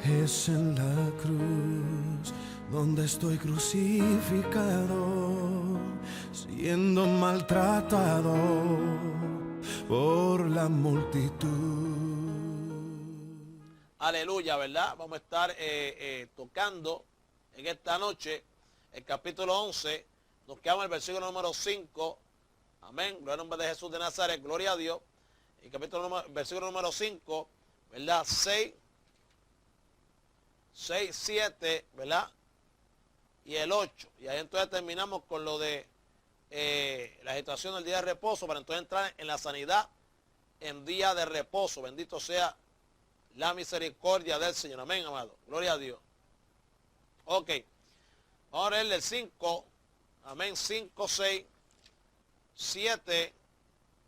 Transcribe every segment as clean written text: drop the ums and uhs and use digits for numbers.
Es en la cruz donde estoy crucificado, siendo maltratado por la multitud. Aleluya, ¿verdad? Vamos a estar tocando en esta noche el capítulo 11. Nos quedamos en el versículo número 5. Amén. Gloria al nombre de Jesús de Nazaret. Gloria a Dios. El versículo número 5, ¿verdad? 6, 7, ¿verdad? Y el 8. Y ahí entonces terminamos con lo de la situación del día de reposo, para entonces entrar en la sanidad en día de reposo. Bendito sea la misericordia del Señor. Amén, amado. Gloria a Dios. Ok. Vamos a leerle el 5. Amén. 5, 6, 7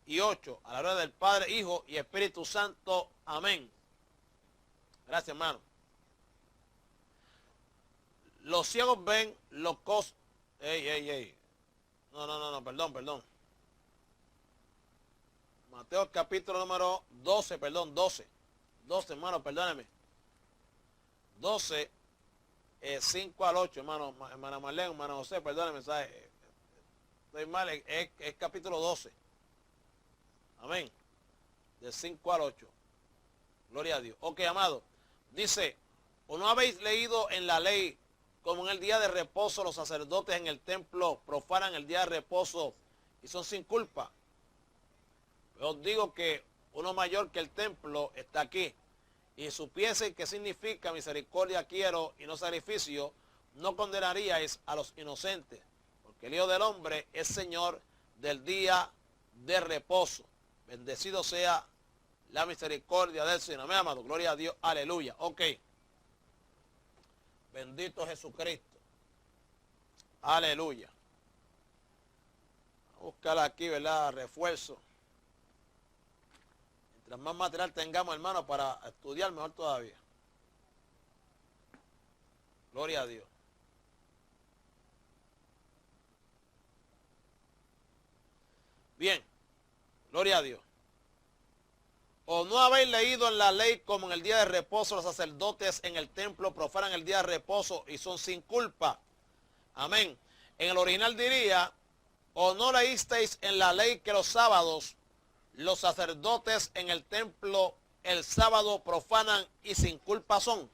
y 8. A la hora del Padre, Hijo y Espíritu Santo. Amén. Gracias, hermano. Los ciegos ven, los cojos. Ey. No, perdón. Mateo capítulo número 12, 12, hermano, perdóneme. 12, 5 al 8, hermano, hermana Marlene, hermano José, perdóneme, ¿sabes? Estoy mal, es capítulo 12. Amén. De 5 al 8. Gloria a Dios. Ok, amado. Dice, ¿o no habéis leído en la ley como en el día de reposo los sacerdotes en el templo profanan el día de reposo y son sin culpa? Os digo que uno mayor que el templo está aquí. Y supiesen qué significa misericordia quiero y no sacrificio, no condenaríais a los inocentes, porque el Hijo del Hombre es Señor del día de reposo. Bendecido sea la misericordia del Señor. Amén, amado. Gloria a Dios. Aleluya. Ok. Bendito Jesucristo. Aleluya. Vamos a buscar aquí, ¿verdad? Refuerzo. Mientras más material tengamos, hermano, para estudiar, mejor todavía. Gloria a Dios. Bien. Gloria a Dios. ¿O no habéis leído en la ley como en el día de reposo los sacerdotes en el templo profanan el día de reposo y son sin culpa? Amén. En el original diría, ¿o no leísteis en la ley que los sábados los sacerdotes en el templo el sábado profanan y sin culpa son?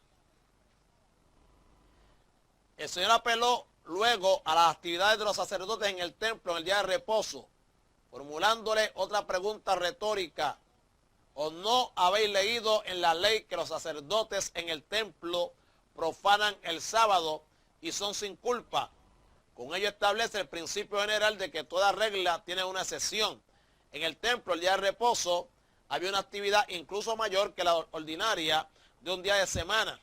El Señor apeló luego a las actividades de los sacerdotes en el templo en el día de reposo, formulándole otra pregunta retórica. ¿O no habéis leído en la ley que los sacerdotes en el templo profanan el sábado y son sin culpa? Con ello establece el principio general de que toda regla tiene una excepción. En el templo, el día de reposo, había una actividad incluso mayor que la ordinaria de un día de semana.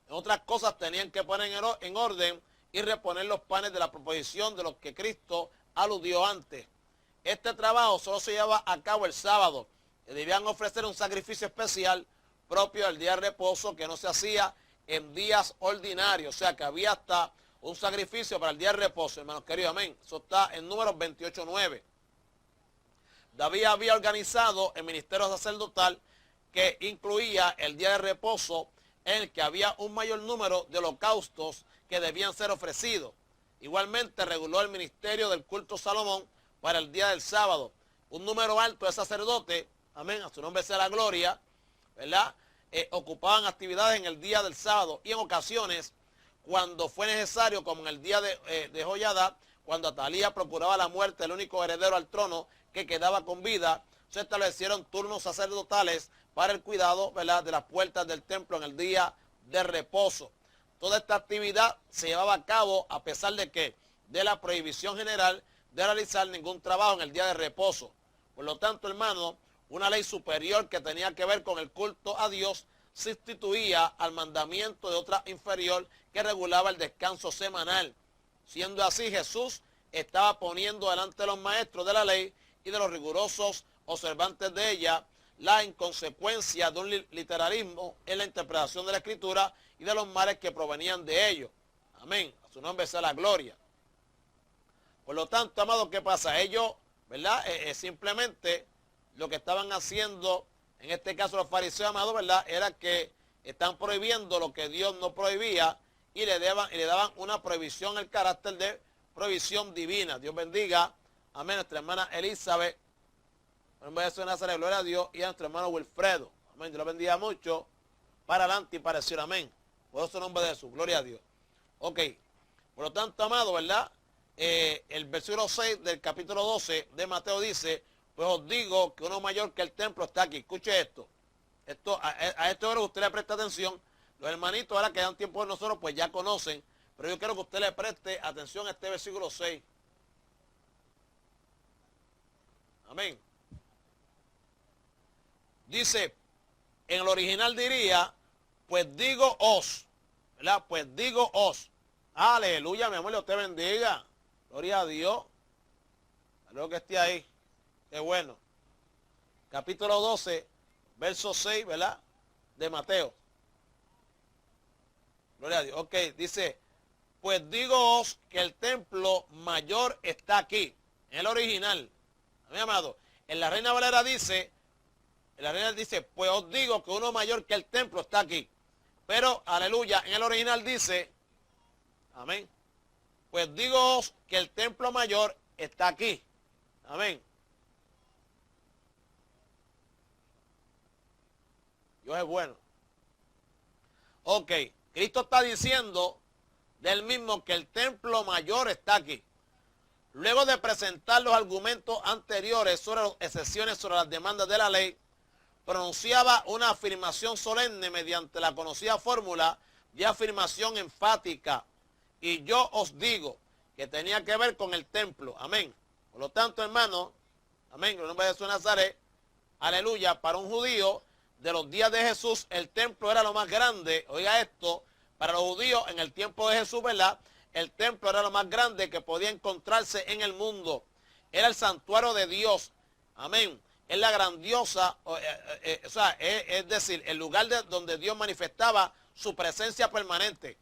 En otras cosas tenían que poner en orden y reponer los panes de la proposición de los que Cristo aludió antes. Este trabajo solo se llevaba a cabo el sábado. Debían ofrecer un sacrificio especial propio del día de reposo que no se hacía en días ordinarios. O sea que había hasta un sacrificio para el día de reposo, hermanos queridos, amén. Eso está en Números 28:9. David había organizado el ministerio sacerdotal que incluía el día de reposo en el que había un mayor número de holocaustos que debían ser ofrecidos. Igualmente reguló el ministerio del culto Salomón para el día del sábado. Un número alto de sacerdotes, amén, a su nombre sea la gloria, ¿verdad? Ocupaban actividades en el día del sábado y en ocasiones, cuando fue necesario, como en el día de Joiada, cuando Atalía procuraba la muerte del único heredero al trono que quedaba con vida, se establecieron turnos sacerdotales para el cuidado, ¿verdad?, de las puertas del templo en el día de reposo. Toda esta actividad se llevaba a cabo a pesar de la prohibición general de realizar ningún trabajo en el día de reposo. Por lo tanto, hermano, una ley superior que tenía que ver con el culto a Dios sustituía al mandamiento de otra inferior que regulaba el descanso semanal. Siendo así, Jesús estaba poniendo delante de los maestros de la ley y de los rigurosos observantes de ella la inconsecuencia de un literalismo en la interpretación de la Escritura y de los males que provenían de ello. Amén. A su nombre sea la gloria. Por lo tanto, amado, ¿qué pasa? Ellos, ¿verdad? Simplemente lo que estaban haciendo, en este caso los fariseos, amado, ¿verdad?, era que están prohibiendo lo que Dios no prohibía y le daban una prohibición, el carácter de prohibición divina. Dios bendiga, amén, a nuestra hermana Elizabeth, voy a hacer una serie de gloria a Dios, y a nuestro hermano Wilfredo, amén, Dios lo bendiga mucho, para adelante y para decir amén, por eso nombre de Jesús, gloria a Dios. Ok, por lo tanto, amado, ¿verdad? El versículo 6 del capítulo 12 de Mateo dice, pues os digo que uno mayor que el templo está aquí. Escuche esto. A esto creo que usted le preste atención. Los hermanitos ahora que dan tiempo de nosotros pues ya conocen, pero yo quiero que usted le preste atención a este versículo 6. Amén. Dice, en el original diría, pues digo os, ¿verdad? Pues digo os. Aleluya, mi amor, Dios te bendiga. Gloria a Dios. Algo que esté ahí. Qué bueno. Capítulo 12, verso 6, ¿verdad? De Mateo. Gloria a Dios. Ok, dice, pues digoos que el templo mayor está aquí. En el original. Mi amado. En la Reina Valera dice, pues os digo que uno mayor que el templo está aquí. Pero, aleluya, en el original dice, amén, pues digoos que el templo mayor está aquí. Amén. Dios es bueno. Ok, Cristo está diciendo del mismo que el templo mayor está aquí. Luego de presentar los argumentos anteriores sobre las excepciones sobre las demandas de la ley, pronunciaba una afirmación solemne mediante la conocida fórmula de afirmación enfática. Y yo os digo que tenía que ver con el templo. Amén. Por lo tanto, hermano, amén, en el nombre de Jesús de Nazaret, aleluya, para un judío de los días de Jesús, el templo era lo más grande. Oiga esto, para los judíos en el tiempo de Jesús, ¿verdad? El templo era lo más grande que podía encontrarse en el mundo. Era el santuario de Dios. Amén. Es la grandiosa, es decir, el lugar donde Dios manifestaba su presencia permanente.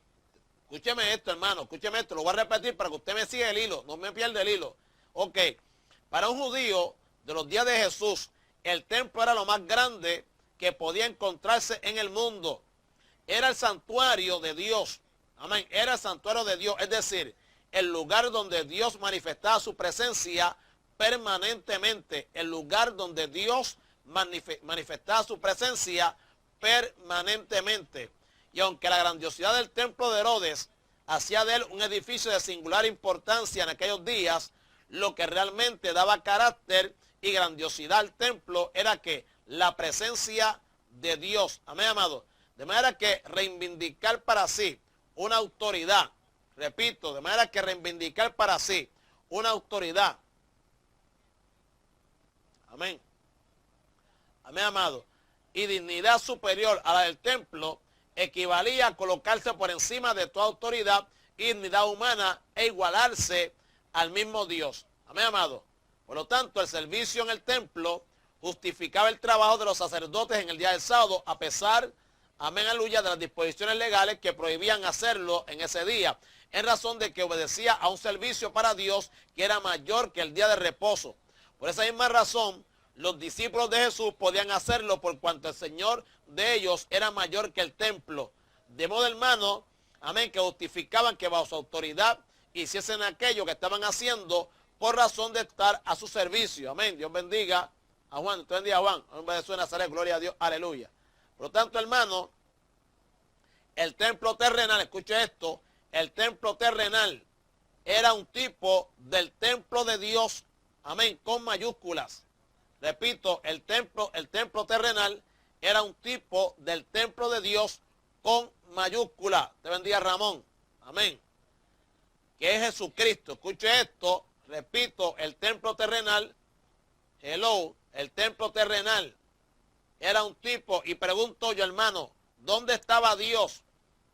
Escúcheme esto, hermano, escúcheme esto, lo voy a repetir para que usted me siga el hilo, no me pierda el hilo. Ok, para un judío de los días de Jesús, el templo era lo más grande que podía encontrarse en el mundo. Era el santuario de Dios. Amén. Era el santuario de Dios, es decir, el lugar donde Dios manifestaba su presencia permanentemente. El lugar donde Dios manifestaba su presencia permanentemente. Y aunque la grandiosidad del templo de Herodes hacía de él un edificio de singular importancia en aquellos días, lo que realmente daba carácter y grandiosidad al templo era que la presencia de Dios. Amén, amado. De manera que reivindicar para sí una autoridad, repito, de manera que reivindicar para sí una autoridad. Amén. Amén, amado. Y dignidad superior a la del templo equivalía a colocarse por encima de toda autoridad y dignidad humana e igualarse al mismo Dios. Amén, amado. Por lo tanto, el servicio en el templo justificaba el trabajo de los sacerdotes en el día del sábado, a pesar, amén, aleluya, de las disposiciones legales que prohibían hacerlo en ese día, en razón de que obedecía a un servicio para Dios que era mayor que el día de reposo. Por esa misma razón, los discípulos de Jesús podían hacerlo por cuanto el Señor de ellos era mayor que el templo. De modo, hermano, amén, que justificaban que bajo su autoridad hiciesen aquello que estaban haciendo por razón de estar a su servicio. Amén. Dios bendiga a Juan. Usted bendiga a Juan. En nombre de Jesús de Nazaret, gloria a Dios. Aleluya. Por lo tanto, hermano, el templo terrenal, escuche esto, el templo terrenal era un tipo del templo de Dios. Amén. Con mayúsculas. Repito, el templo terrenal era un tipo del templo de Dios con mayúscula. Te bendiga, Ramón. Amén. Que es Jesucristo. Escuche esto. Repito, el templo terrenal, el templo terrenal era un tipo, y pregunto yo, hermano, ¿dónde estaba Dios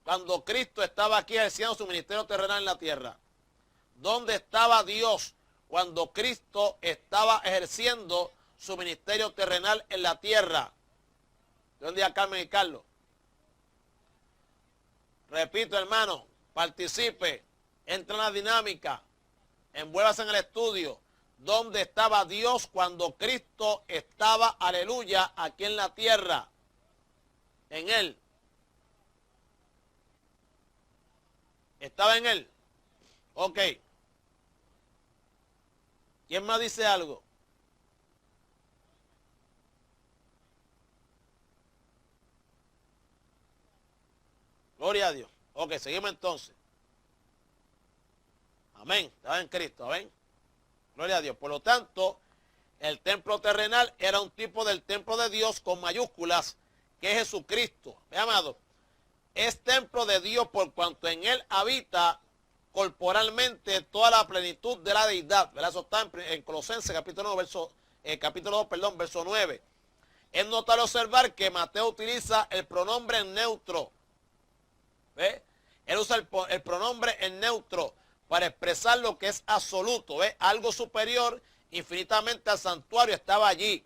cuando Cristo estaba aquí ejerciendo su ministerio terrenal en la tierra? ¿Dónde estaba Dios cuando Cristo estaba ejerciendo su ministerio terrenal en la tierra? ¿Dónde está Carmen y Carlos? Repito, hermano, participe, entra en la dinámica, envuélvase en el estudio. ¿Dónde estaba Dios cuando Cristo estaba, aleluya, aquí en la tierra? En él. ¿Estaba en él? Ok. ¿Quién más dice algo? Gloria a Dios. Ok, seguimos entonces. Amén. Estaba en Cristo, amén. Gloria a Dios. Por lo tanto, el templo terrenal era un tipo del templo de Dios con mayúsculas, que es Jesucristo. Mi amado, es templo de Dios por cuanto en él habita corporalmente toda la plenitud de la deidad. ¿Verdad? Eso está en Colosenses capítulo 2, verso 9. Es notable observar que Mateo utiliza el pronombre en neutro. ¿Ve? Él usa el pronombre en neutro para expresar lo que es absoluto. ¿Ve? Algo superior infinitamente al santuario estaba allí.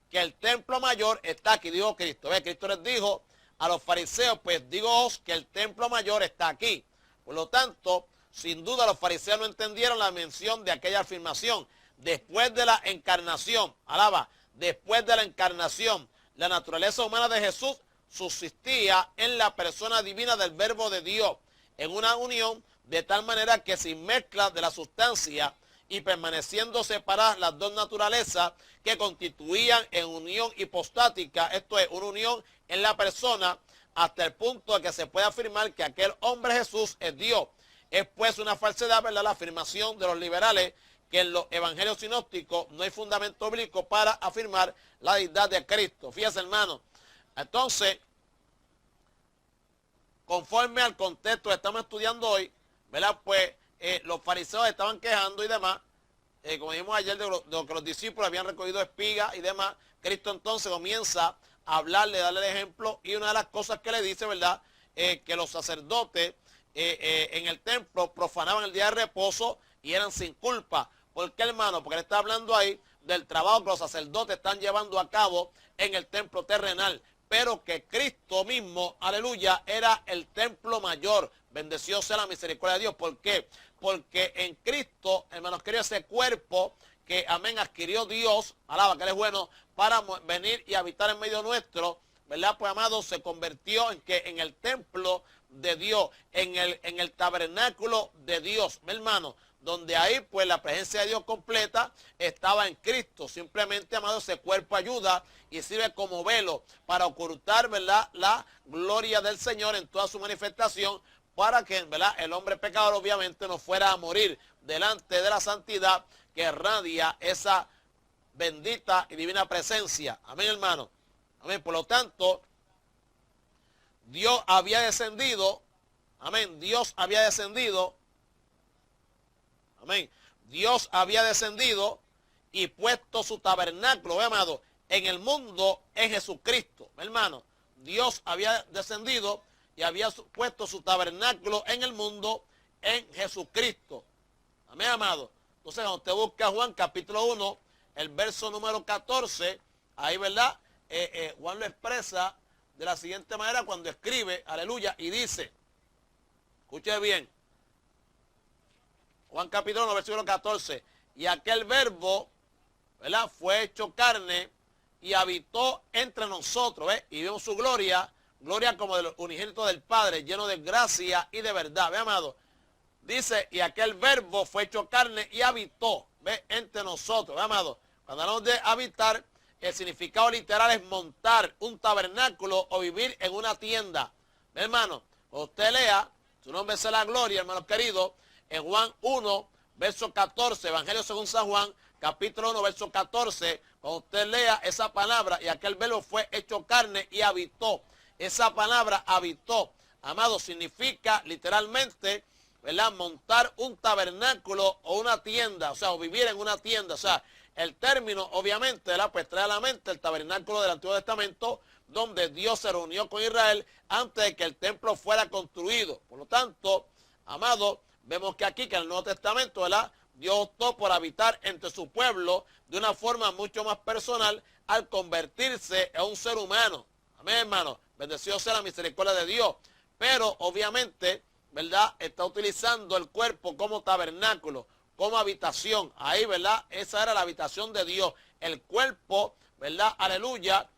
Que el templo mayor está aquí, dijo Cristo. ¿Ve? Cristo les dijo a los fariseos, pues digoos que el templo mayor está aquí. Por lo tanto, sin duda los fariseos no entendieron la mención de aquella afirmación. Después de la encarnación, alaba, después de la encarnación, la naturaleza humana de Jesús subsistía en la persona divina del Verbo de Dios, en una unión de tal manera que sin mezcla de la sustancia y permaneciendo separadas las dos naturalezas que constituían en unión hipostática, esto es, una unión en la persona, hasta el punto de que se puede afirmar que aquel hombre Jesús es Dios. Es pues una falsedad, ¿verdad?, la afirmación de los liberales que en los evangelios sinópticos no hay fundamento bíblico para afirmar la deidad de Cristo. Fíjese, hermano. Entonces, conforme al contexto que estamos estudiando hoy, ¿verdad?, pues los fariseos estaban quejando y demás, como dijimos ayer, de lo que los discípulos habían recogido espigas y demás. Cristo entonces comienza a hablarle, darle el ejemplo, y una de las cosas que le dice, ¿verdad?, que los sacerdotes en el templo profanaban el día de reposo y eran sin culpa. ¿Por qué, hermano? Porque él está hablando ahí del trabajo que los sacerdotes están llevando a cabo en el templo terrenal, pero que Cristo mismo, aleluya, era el templo mayor. Bendecido sea la misericordia de Dios. ¿Por qué? Porque en Cristo, hermanos queridos, ese cuerpo que, amén, adquirió Dios, alaba que Él es bueno, para venir y habitar en medio nuestro, ¿verdad? Pues, amado, se convirtió en el templo de Dios, en el tabernáculo de Dios, mi hermano, donde ahí, pues, la presencia de Dios completa estaba en Cristo. Simplemente, amado, ese cuerpo ayuda y sirve como velo para ocultar, ¿verdad?, la gloria del Señor en toda su manifestación, para que, ¿verdad?, el hombre pecador obviamente no fuera a morir delante de la santidad que irradia esa bendita y divina presencia. Amén, hermano. Amén. Por lo tanto, Dios había descendido. Amén. Dios había descendido. Amén. Dios había descendido y puesto su tabernáculo, amado, en el mundo en Jesucristo. Hermano, Dios había descendido y había puesto su tabernáculo en el mundo en Jesucristo. Amén, amado. Entonces, cuando usted busca Juan capítulo 1, el verso número 14, ahí, ¿verdad? Juan lo expresa de la siguiente manera cuando escribe, aleluya, y dice, escuche bien, Juan capítulo 1, versículo 14, y aquel verbo, ¿verdad?, fue hecho carne y habitó entre nosotros, ¿ves? Y vimos su gloria, gloria como del unigénito del Padre, lleno de gracia y de verdad, ¿ve, amado? Dice, y aquel verbo fue hecho carne y habitó, ¿ve?, entre nosotros, ¿ve, amado? Cuando hablamos de habitar, el significado literal es montar un tabernáculo o vivir en una tienda. ¿Ve, hermano? Cuando usted lea, su nombre sea la gloria, hermanos queridos, en Juan 1, verso 14, Evangelio según San Juan, capítulo 1, verso 14, cuando usted lea esa palabra, y aquel verbo fue hecho carne y habitó. Esa palabra habitó, amado, significa literalmente, ¿verdad?, montar un tabernáculo o una tienda, o sea, o vivir en una tienda. O sea, el término, obviamente, ¿verdad?, pues trae a la mente el tabernáculo del Antiguo Testamento, donde Dios se reunió con Israel antes de que el templo fuera construido. Por lo tanto, amado, vemos que aquí, que en el Nuevo Testamento, ¿verdad?, Dios optó por habitar entre su pueblo de una forma mucho más personal al convertirse en un ser humano. Amén, hermano. Bendecido sea la misericordia de Dios. Pero, obviamente, ¿verdad?, está utilizando el cuerpo como tabernáculo, como habitación. Ahí, ¿verdad?, esa era la habitación de Dios. El cuerpo, ¿verdad?, aleluya,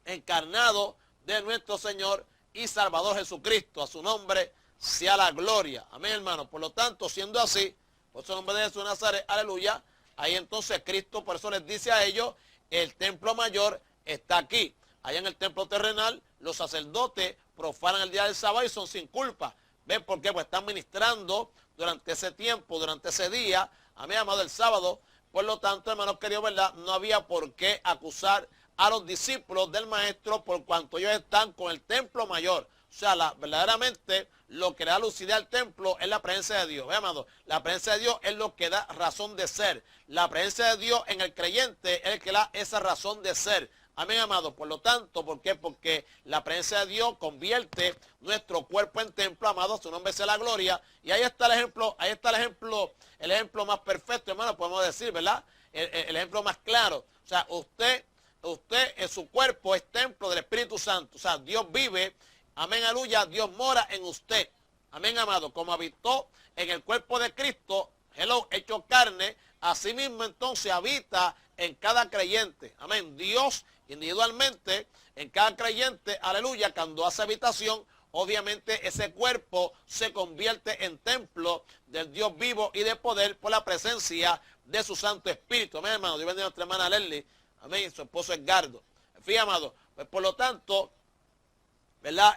encarnado de nuestro Señor y Salvador Jesucristo. A su nombre sea la gloria. Amén, hermano. Por lo tanto, siendo así, por su nombre de Jesús de Nazaret, aleluya, ahí entonces Cristo, por eso les dice a ellos, el templo mayor está aquí. Allá en el templo terrenal, los sacerdotes profanan el día del sábado y son sin culpa. ¿Ven por qué? Pues están ministrando durante ese tiempo, durante ese día, amén, amado, el sábado. Por lo tanto, hermanos queridos, ¿verdad? No había por qué acusar a los discípulos del maestro por cuanto ellos están con el templo mayor. O sea, verdaderamente lo que da lucidez al templo es la presencia de Dios. ¿Ve, amado? La presencia de Dios es lo que da razón de ser. La presencia de Dios en el creyente es el que da esa razón de ser. Amén, amado. Por lo tanto, ¿por qué? Porque la presencia de Dios convierte nuestro cuerpo en templo, amado. Su nombre sea la gloria. Y ahí está el ejemplo, el ejemplo más perfecto, hermano, podemos decir, ¿verdad? El ejemplo más claro. O sea, usted en su cuerpo es templo del Espíritu Santo. O sea, Dios vive, amén, aleluya, Dios mora en usted. Amén, amado. Como habitó en el cuerpo de Cristo, hello, hecho carne, así mismo entonces habita en cada creyente. Amén. Dios individualmente en cada creyente, aleluya, cuando hace habitación, obviamente ese cuerpo se convierte en templo del Dios vivo y de poder por la presencia de su Santo Espíritu. Amén, hermano. Dios bendiga a nuestra hermana Leslie. Amén. Su esposo Edgardo. Fíjate, amado. Pues por lo tanto, ¿verdad?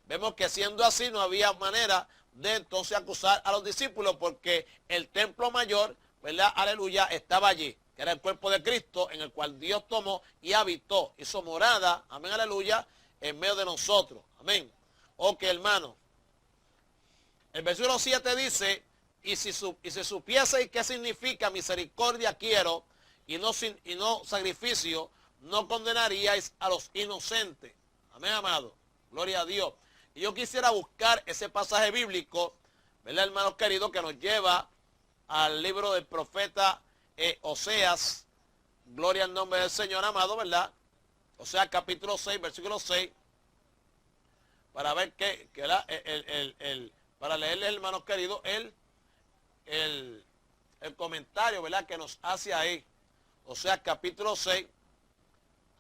Vemos que siendo así no había manera de entonces acusar a los discípulos porque el templo mayor, ¿verdad? Aleluya, estaba allí, que era el cuerpo de Cristo en el cual Dios tomó y habitó, hizo morada, amén, aleluya, en medio de nosotros. Amén. Ok, hermano. El versículo 7 dice, y si supieseis qué significa misericordia quiero y no sacrificio, no condenaríais a los inocentes. Amén, amado. Gloria a Dios. Y yo quisiera buscar ese pasaje bíblico, ¿verdad, hermanos queridos? Que nos lleva al libro del profeta Oseas. Gloria al nombre del Señor, amado, ¿verdad? Oseas capítulo 6, versículo 6. Para ver para leerles, hermanos queridos, el comentario, ¿verdad? Que nos hace ahí. Oseas capítulo 6.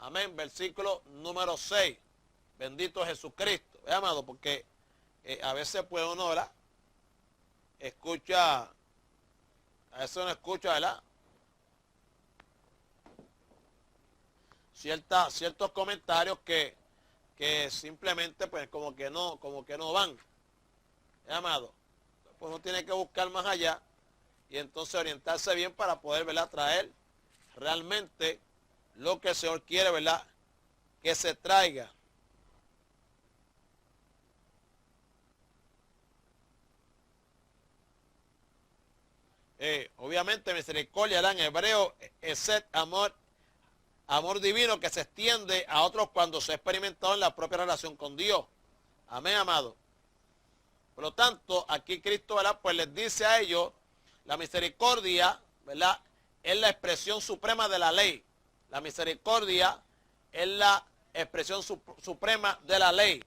Amén. Versículo número 6. Bendito Jesucristo. ¿Ve, amado? Porque a veces puede uno, ¿verdad? A veces uno escucha, ¿verdad? Ciertos comentarios que simplemente pues como que no van. ¿Ve, amado? Pues uno tiene que buscar más allá y entonces orientarse bien para poder, ¿verdad? Traer realmente lo que el Señor quiere, ¿verdad? Que se traiga. Obviamente misericordia era en hebreo, es amor divino que se extiende a otros cuando se ha experimentado en la propia relación con Dios. Amén, amado. Por lo tanto, aquí Cristo, ¿verdad? Pues les dice a ellos, la misericordia, ¿verdad? Es la expresión suprema de la ley. La misericordia es la expresión suprema de la ley.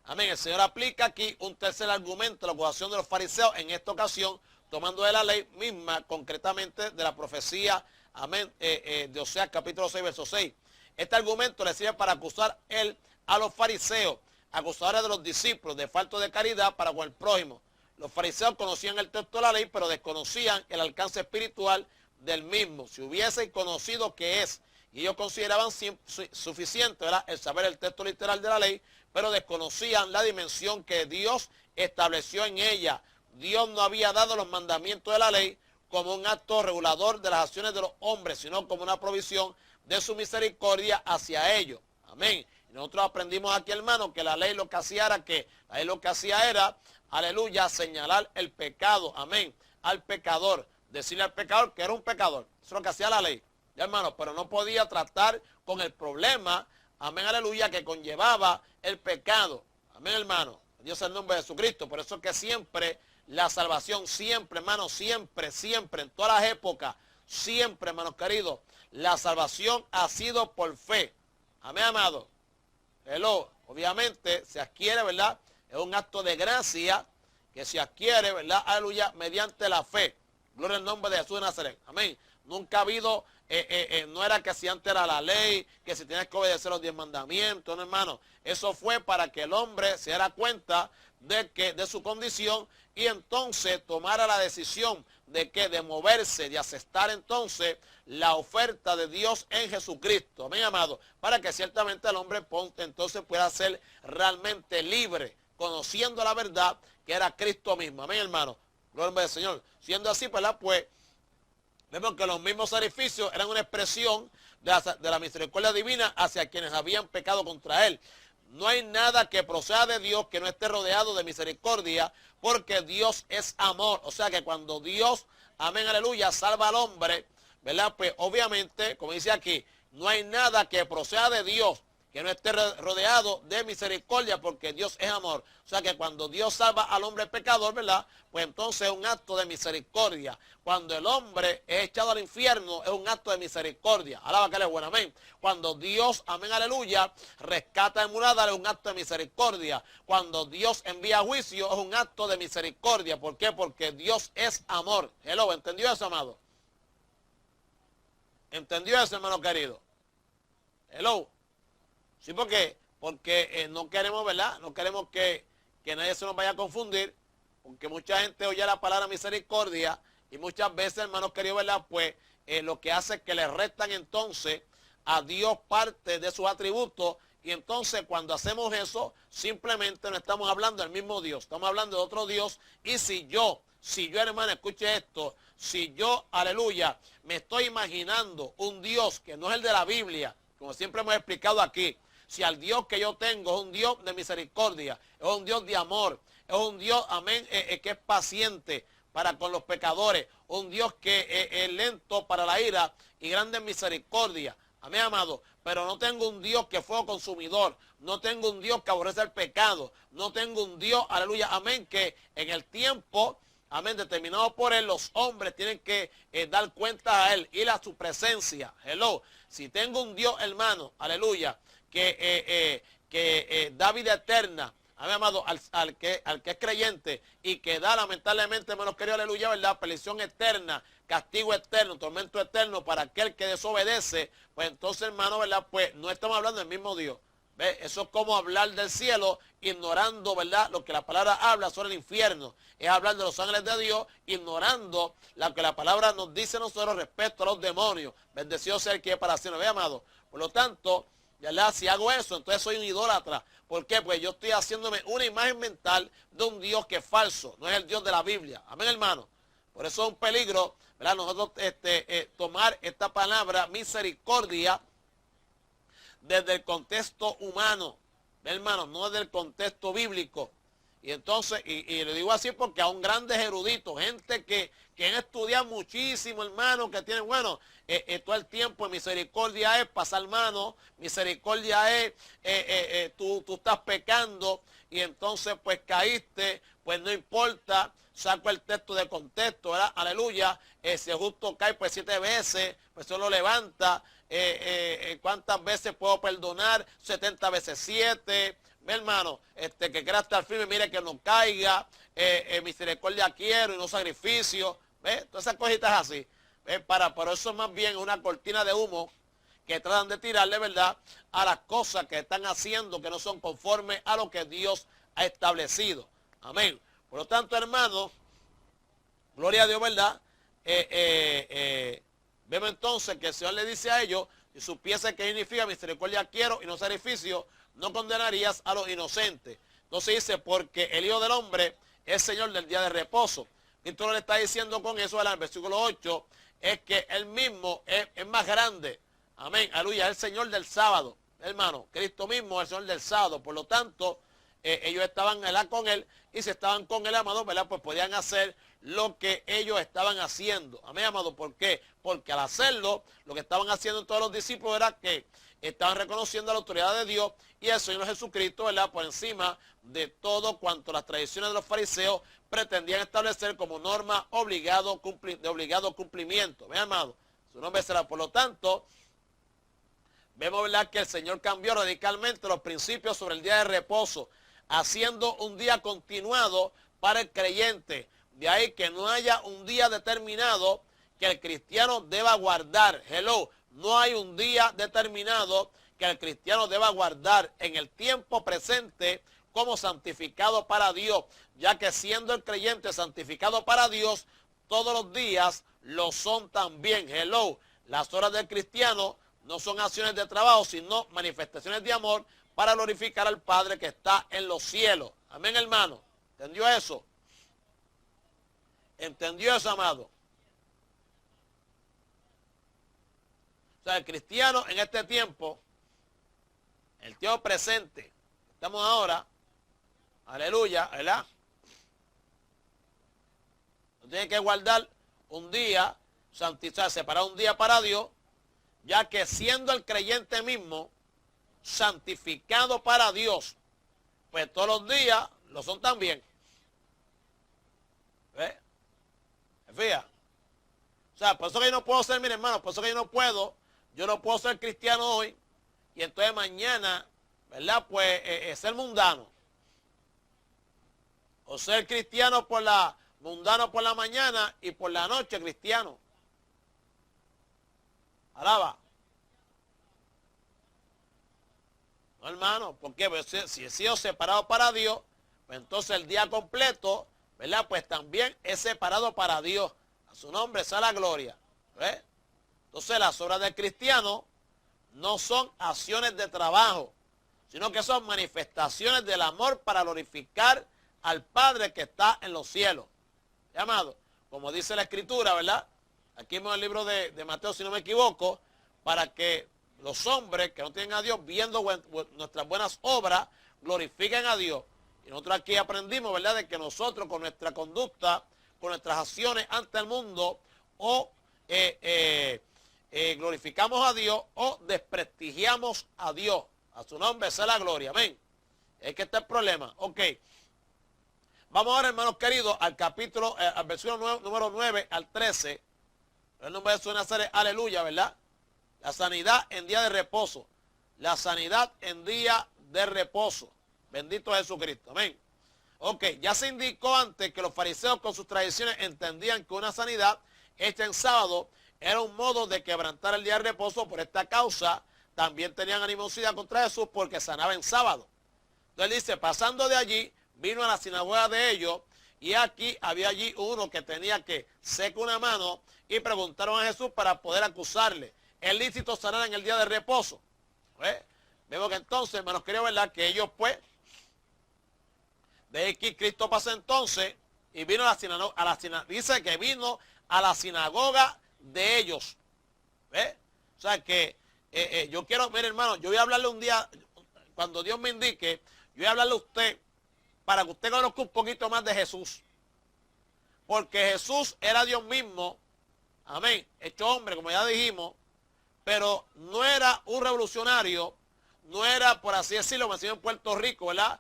Amén. El Señor aplica aquí un tercer argumento, la acusación de los fariseos, en esta ocasión, tomando de la ley misma, concretamente de la profecía, amén, de Oseas capítulo 6, verso 6. Este argumento le sirve para acusar a los fariseos, acusadores de los discípulos de falta de caridad para con el prójimo. Los fariseos conocían el texto de la ley, pero desconocían el alcance espiritual del mismo. Si hubiesen conocido qué es, y ellos consideraban suficiente, ¿verdad?, el saber el texto literal de la ley, pero desconocían la dimensión que Dios estableció en ella. Dios no había dado los mandamientos de la ley como un acto regulador de las acciones de los hombres, sino como una provisión de su misericordia hacia ellos. Amén. Y nosotros aprendimos aquí, hermano, que la ley lo que hacía era, aleluya, señalar el pecado, amén, al pecador, decirle al pecador que era un pecador. Eso es lo que hacía la ley, ya, hermano, pero no podía tratar con el problema, amén, aleluya, que conllevaba el pecado. Amén, hermano. Dios es el nombre de Jesucristo. Por eso es que siempre la salvación, siempre, hermano, siempre, en todas las épocas, siempre, hermanos queridos, la salvación ha sido por fe. Amén, amado. Hello. Obviamente se adquiere, ¿verdad? Es un acto de gracia que se adquiere, ¿verdad? Aleluya, mediante la fe. Gloria al nombre de Jesús de Nazaret. Amén. Nunca ha habido, no era que si antes era la ley, que si tienes que obedecer los 10 mandamientos, no, hermano. Eso fue para que el hombre se diera cuenta de su condición y entonces tomara la decisión de moverse, de aceptar entonces la oferta de Dios en Jesucristo, amén, amado, para que ciertamente el hombre entonces pueda ser realmente libre, conociendo la verdad que era Cristo mismo, amén, hermano, gloria al Señor. Siendo así, pues vemos que los mismos sacrificios eran una expresión de la misericordia divina hacia quienes habían pecado contra él. No hay nada que proceda de Dios que no esté rodeado de misericordia, porque Dios es amor. O sea que cuando Dios, amén, aleluya, salva al hombre, ¿verdad? Pues obviamente, como dice aquí, no hay nada que proceda de Dios que no esté rodeado de misericordia, porque Dios es amor. O sea que cuando Dios salva al hombre pecador, ¿verdad? Pues entonces es un acto de misericordia. Cuando el hombre es echado al infierno, es un acto de misericordia. Alaba que él es bueno, amén. Cuando Dios, amén, aleluya, rescata en morada, es un acto de misericordia. Cuando Dios envía juicio, es un acto de misericordia. ¿Por qué? Porque Dios es amor. Hello, ¿entendió eso, amado? ¿Entendió eso, hermano querido? Hello. Sí, porque no queremos, ¿verdad? No queremos que nadie se nos vaya a confundir, porque mucha gente oye la palabra misericordia y muchas veces, hermanos queridos, ¿verdad? Pues lo que hace es que le restan entonces a Dios parte de sus atributos y entonces cuando hacemos eso, simplemente no estamos hablando del mismo Dios, estamos hablando de otro Dios. Y si yo, hermano, escuche esto, si yo, aleluya, me estoy imaginando un Dios que no es el de la Biblia, como siempre hemos explicado aquí, si al Dios que yo tengo es un Dios de misericordia, es un Dios de amor, es un Dios, amén, que es paciente para con los pecadores, un Dios que es lento para la ira y grande en misericordia, amén, amado, pero no tengo un Dios que es fuego consumidor, no tengo un Dios que aborrece el pecado, no tengo un Dios, aleluya, amén, que en el tiempo, amén, determinado por él, los hombres tienen que dar cuenta a él, ir a su presencia, hello, si tengo un Dios, hermano, aleluya, que da vida eterna, amén, amado, al que es creyente y que da lamentablemente, hermanos queridos, aleluya, verdad, perdición eterna, castigo eterno, tormento eterno para aquel que desobedece, pues entonces, hermano, verdad, pues no estamos hablando del mismo Dios. ¿Ve? Eso es como hablar del cielo ignorando, ¿verdad?, lo que la palabra habla sobre el infierno. Es hablar de los ángeles de Dios ignorando lo que la palabra nos dice a nosotros respecto a los demonios. Bendecido sea el que es para siempre. ¿Ve, amado? Por lo tanto, ya si hago eso, entonces soy un idólatra. ¿Por qué? Pues yo estoy haciéndome una imagen mental de un Dios que es falso. No es el Dios de la Biblia. Amén, hermano. Por eso es un peligro, ¿verdad?, nosotros tomar esta palabra misericordia desde el contexto humano, hermano, no desde el contexto bíblico. Y entonces, y lo digo así porque aún grandes eruditos, gente que han estudiado muchísimo, hermano, que tienen, bueno, todo el tiempo misericordia es pasar mano, misericordia es, tú estás pecando y entonces pues caíste, pues no importa, saco el texto de contexto, ¿verdad? Aleluya, si el justo cae pues 7 veces, pues se lo levanta, ¿cuántas veces puedo perdonar? 70 veces 7, mi hermano, que quiera estar firme, mire que no caiga, misericordia quiero y no sacrificio, ¿ves? Todas esas cositas así, ¿ves? Pero eso es más bien una cortina de humo que tratan de tirarle, ¿verdad?, a las cosas que están haciendo que no son conformes a lo que Dios ha establecido. Amén. Por lo tanto, hermano, gloria a Dios, ¿verdad? Vemos entonces que el Señor le dice a ellos, si supiese que significa misericordia quiero y no sacrificio, no condenarías a los inocentes. Entonces dice, porque el Hijo del Hombre es Señor del día de reposo. Cristo le está diciendo con eso, en el versículo 8, es que él mismo es más grande. Amén, aleluya, es el Señor del sábado. Hermano, Cristo mismo es el Señor del sábado. Por lo tanto, ellos estaban con él y si estaban con el amado, ¿verdad?, pues podían hacer lo que ellos estaban haciendo. Amén, amado. ¿Por qué? Porque al hacerlo, lo que estaban haciendo todos los discípulos era que estaban reconociendo la autoridad de Dios y el Señor Jesucristo, ¿verdad?, por encima de todo cuanto las tradiciones de los fariseos pretendían establecer como norma de obligado cumplimiento. Amén, amado. Su nombre será. Por lo tanto, vemos, ¿verdad?, que el Señor cambió radicalmente los principios sobre el día de reposo, haciendo un día continuado para el creyente. De ahí que no haya un día determinado que el cristiano deba guardar. Hello, no hay un día determinado que el cristiano deba guardar en el tiempo presente como santificado para Dios, ya que siendo el creyente santificado para Dios, todos los días lo son también. Hello, las horas del cristiano no son acciones de trabajo, sino manifestaciones de amor para glorificar al Padre que está en los cielos. Amén, hermano. ¿Entendió eso? ¿Entendió eso, amado? O sea, el cristiano en este tiempo, el tiempo presente, estamos ahora, aleluya, ¿verdad? Tiene que guardar un día, santificar, separar un día para Dios, ya que siendo el creyente mismo santificado para Dios, pues todos los días lo son también. ¿Ves? Fíjate. O sea, por eso que yo no puedo ser, mi hermano, por eso que yo no puedo ser cristiano hoy y entonces mañana, ¿verdad? Pues ser mundano. O ser cristiano mundano por la mañana y por la noche cristiano. Alaba. No, hermano, porque pues, si he sido separado para Dios, pues entonces el día completo, ¿verdad? Pues también es separado para Dios. A su nombre sea la gloria. ¿Ves? Entonces las obras del cristiano no son acciones de trabajo, sino que son manifestaciones del amor para glorificar al Padre que está en los cielos. Amado, como dice la Escritura, ¿verdad? Aquí en el libro de Mateo, si no me equivoco, para que los hombres que no tienen a Dios, viendo nuestras buenas obras, glorifiquen a Dios. Y nosotros aquí aprendimos, ¿verdad?, de que nosotros con nuestra conducta, con nuestras acciones ante el mundo, o glorificamos a Dios o desprestigiamos a Dios. A su nombre sea la gloria. Amén. Es que este es el problema. Ok. Vamos ahora, hermanos queridos, al capítulo, al versículo número 9 al 13. El nombre de su Nazaret, aleluya, ¿verdad? La sanidad en día de reposo. La sanidad en día de reposo. Bendito Jesucristo. Amén. Ok, ya se indicó antes que los fariseos con sus tradiciones entendían que una sanidad hecha en sábado era un modo de quebrantar el día de reposo. Por esta causa también tenían animosidad contra Jesús porque sanaba en sábado. Entonces dice, pasando de allí, vino a la sinagoga de ellos y aquí había allí uno que tenía que secar una mano y preguntaron a Jesús para poder acusarle. ¿Es lícito sanar en el día de reposo? Vemos que entonces, hermanos, creo, ¿verdad?, que ellos pues, de aquí Cristo pasa entonces y vino a la sinagoga, dice que vino a la sinagoga de ellos. O sea que yo quiero, mire hermano, yo voy a hablarle un día, cuando Dios me indique, yo voy a hablarle a usted para que usted conozca un poquito más de Jesús. Porque Jesús era Dios mismo, amén, hecho hombre, como ya dijimos, pero no era un revolucionario, no era, por así decirlo, como decía en Puerto Rico, ¿verdad?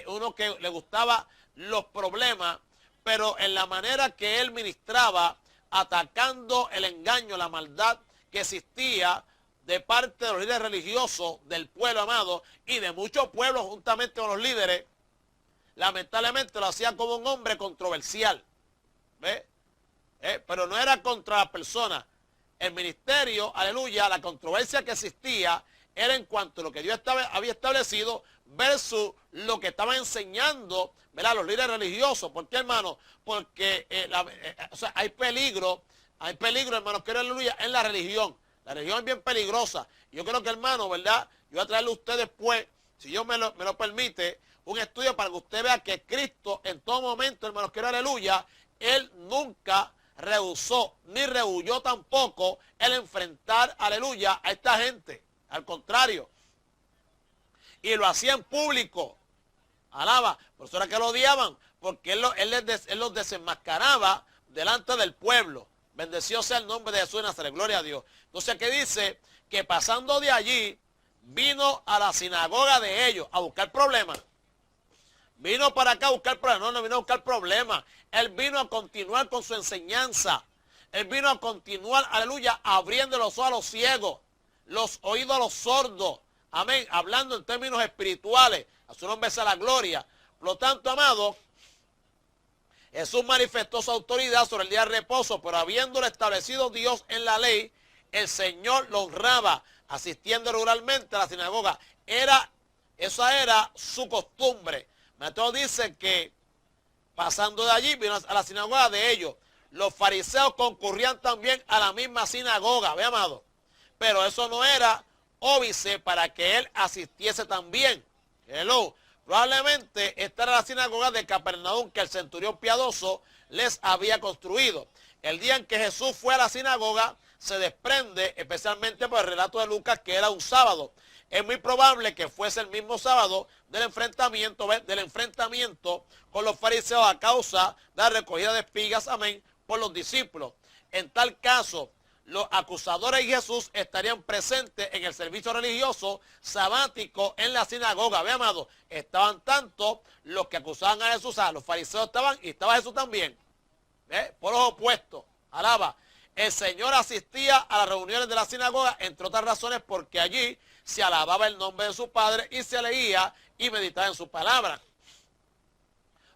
Uno que le gustaba los problemas, pero en la manera que él ministraba, atacando el engaño, la maldad que existía de parte de los líderes religiosos del pueblo, amado, y de muchos pueblos juntamente con los líderes, lamentablemente lo hacía como un hombre controversial. ¿Ve? Pero no era contra la persona. El ministerio, aleluya, la controversia que existía era en cuanto a lo que Dios había establecido versus lo que estaban enseñando, ¿verdad?, los líderes religiosos. ¿Por qué, hermano? Porque o sea, hay peligro, hermanos, que aleluya, en la religión. La religión es bien peligrosa. Yo creo que, hermano, ¿verdad?, yo voy a traerle a usted después, si Dios me lo permite, un estudio para que usted vea que Cristo en todo momento, hermanos, que aleluya, Él nunca rehusó ni rehuyó tampoco el enfrentar, aleluya, a esta gente. Al contrario. Y lo hacía en público. Alaba. Por eso era que lo odiaban. Porque él los desenmascaraba delante del pueblo. Bendecido sea el nombre de Jesús de Nazaret. Gloria a Dios. Entonces aquí dice que pasando de allí, vino a la sinagoga de ellos a buscar problemas. Vino para acá a buscar problemas. No vino a buscar problemas. Él vino a continuar con su enseñanza. Él vino a continuar, aleluya, abriendo los ojos a los ciegos, los oídos a los sordos. Amén. Hablando en términos espirituales. A su nombre sea la gloria. Por lo tanto, amado, Jesús manifestó su autoridad sobre el día de reposo, pero habiéndolo establecido Dios en la ley, el Señor lo honraba, asistiendo regularmente a la sinagoga. Era Esa era su costumbre. Mateo dice que pasando de allí vino a la sinagoga de ellos. Los fariseos concurrían también a la misma sinagoga, ve amado. Pero eso no era óbice para que él asistiese también. Hello. Probablemente esta era la sinagoga de Capernaum que el centurión piadoso les había construido. El día en que Jesús fue a la sinagoga se desprende especialmente por el relato de Lucas que era un sábado. Es muy probable que fuese el mismo sábado del enfrentamiento con los fariseos a causa de la recogida de espigas, amén, por los discípulos. En tal caso, los acusadores de Jesús estarían presentes en el servicio religioso sabático en la sinagoga. Ve, amado, estaban tanto los que acusaban a Jesús, los fariseos estaban y estaba Jesús también. ¿Ve? Por los opuestos. Alaba. El Señor asistía a las reuniones de la sinagoga, entre otras razones, porque allí se alababa el nombre de su Padre y se leía y meditaba en su palabra.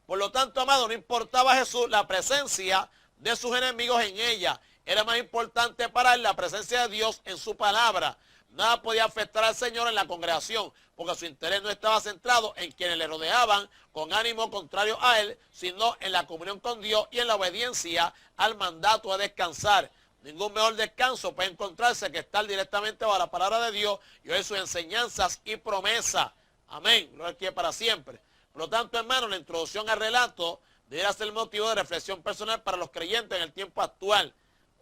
Por lo tanto, amado, no importaba a Jesús la presencia de sus enemigos en ella. Era más importante para él la presencia de Dios en su palabra. Nada podía afectar al Señor en la congregación, porque su interés no estaba centrado en quienes le rodeaban con ánimo contrario a él, sino en la comunión con Dios y en la obediencia al mandato de descansar. Ningún mejor descanso puede encontrarse que estar directamente bajo la palabra de Dios y oír sus enseñanzas y promesas. Amén. Gloria que para siempre. Por lo tanto, hermano, la introducción al relato debería ser el motivo de reflexión personal para los creyentes en el tiempo actual.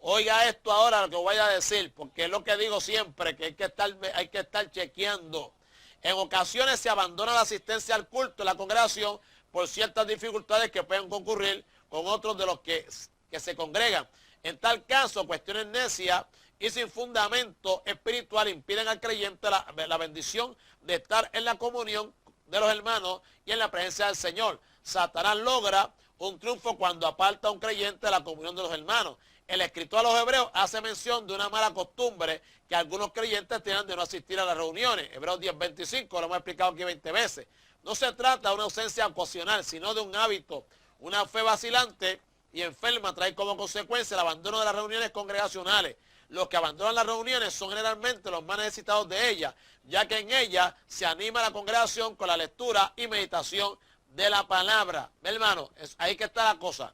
Oiga esto ahora lo que voy a decir, porque es lo que digo siempre, que hay que estar chequeando. En ocasiones se abandona la asistencia al culto en la congregación por ciertas dificultades que pueden concurrir con otros de los que se congregan. En tal caso, cuestiones necias y sin fundamento espiritual impiden al creyente la bendición de estar en la comunión de los hermanos y en la presencia del Señor. Satanás logra un triunfo cuando aparta a un creyente de la comunión de los hermanos. El escritor a los hebreos hace mención de una mala costumbre que algunos creyentes tienen de no asistir a las reuniones. Hebreos 10:25, lo hemos explicado aquí 20 veces. No se trata de una ausencia ocasional, sino de un hábito. Una fe vacilante y enferma trae como consecuencia el abandono de las reuniones congregacionales. Los que abandonan las reuniones son generalmente los más necesitados de ellas, ya que en ellas se anima la congregación con la lectura y meditación de la palabra. ¿Ve, hermano? Ahí que está la cosa.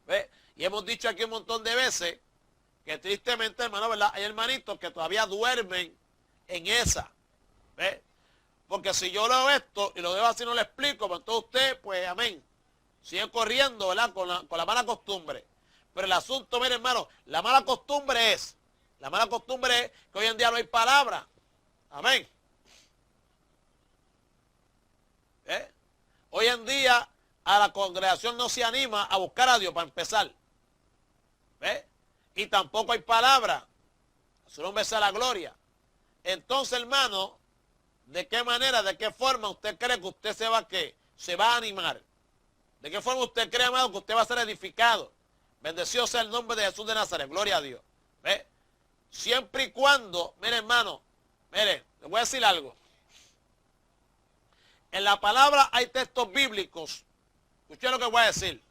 ¿Ve? Y hemos dicho aquí un montón de veces que tristemente, hermano, ¿verdad? Hay hermanitos que todavía duermen en esa. ¿Ve? Porque si yo leo esto y lo dejo así no le explico, pues entonces usted, pues amén, sigue corriendo, ¿verdad? Con la mala costumbre. Pero el asunto, mire, hermano, la mala costumbre es que hoy en día no hay palabra. Amén. ¿Eh? Hoy en día a la congregación no se anima a buscar a Dios para empezar. ¿Ve? Y tampoco hay palabra. Su nombre sea la gloria. Entonces, hermano, ¿de qué manera, de qué forma usted cree que usted se va a animar? ¿De qué forma usted cree, amado, que usted va a ser edificado? Bendecido sea el nombre de Jesús de Nazaret. Gloria a Dios. ¿Ve? Siempre y cuando, mire, hermano, mire, le voy a decir algo. En la palabra hay textos bíblicos. Escuchen lo que voy a decir.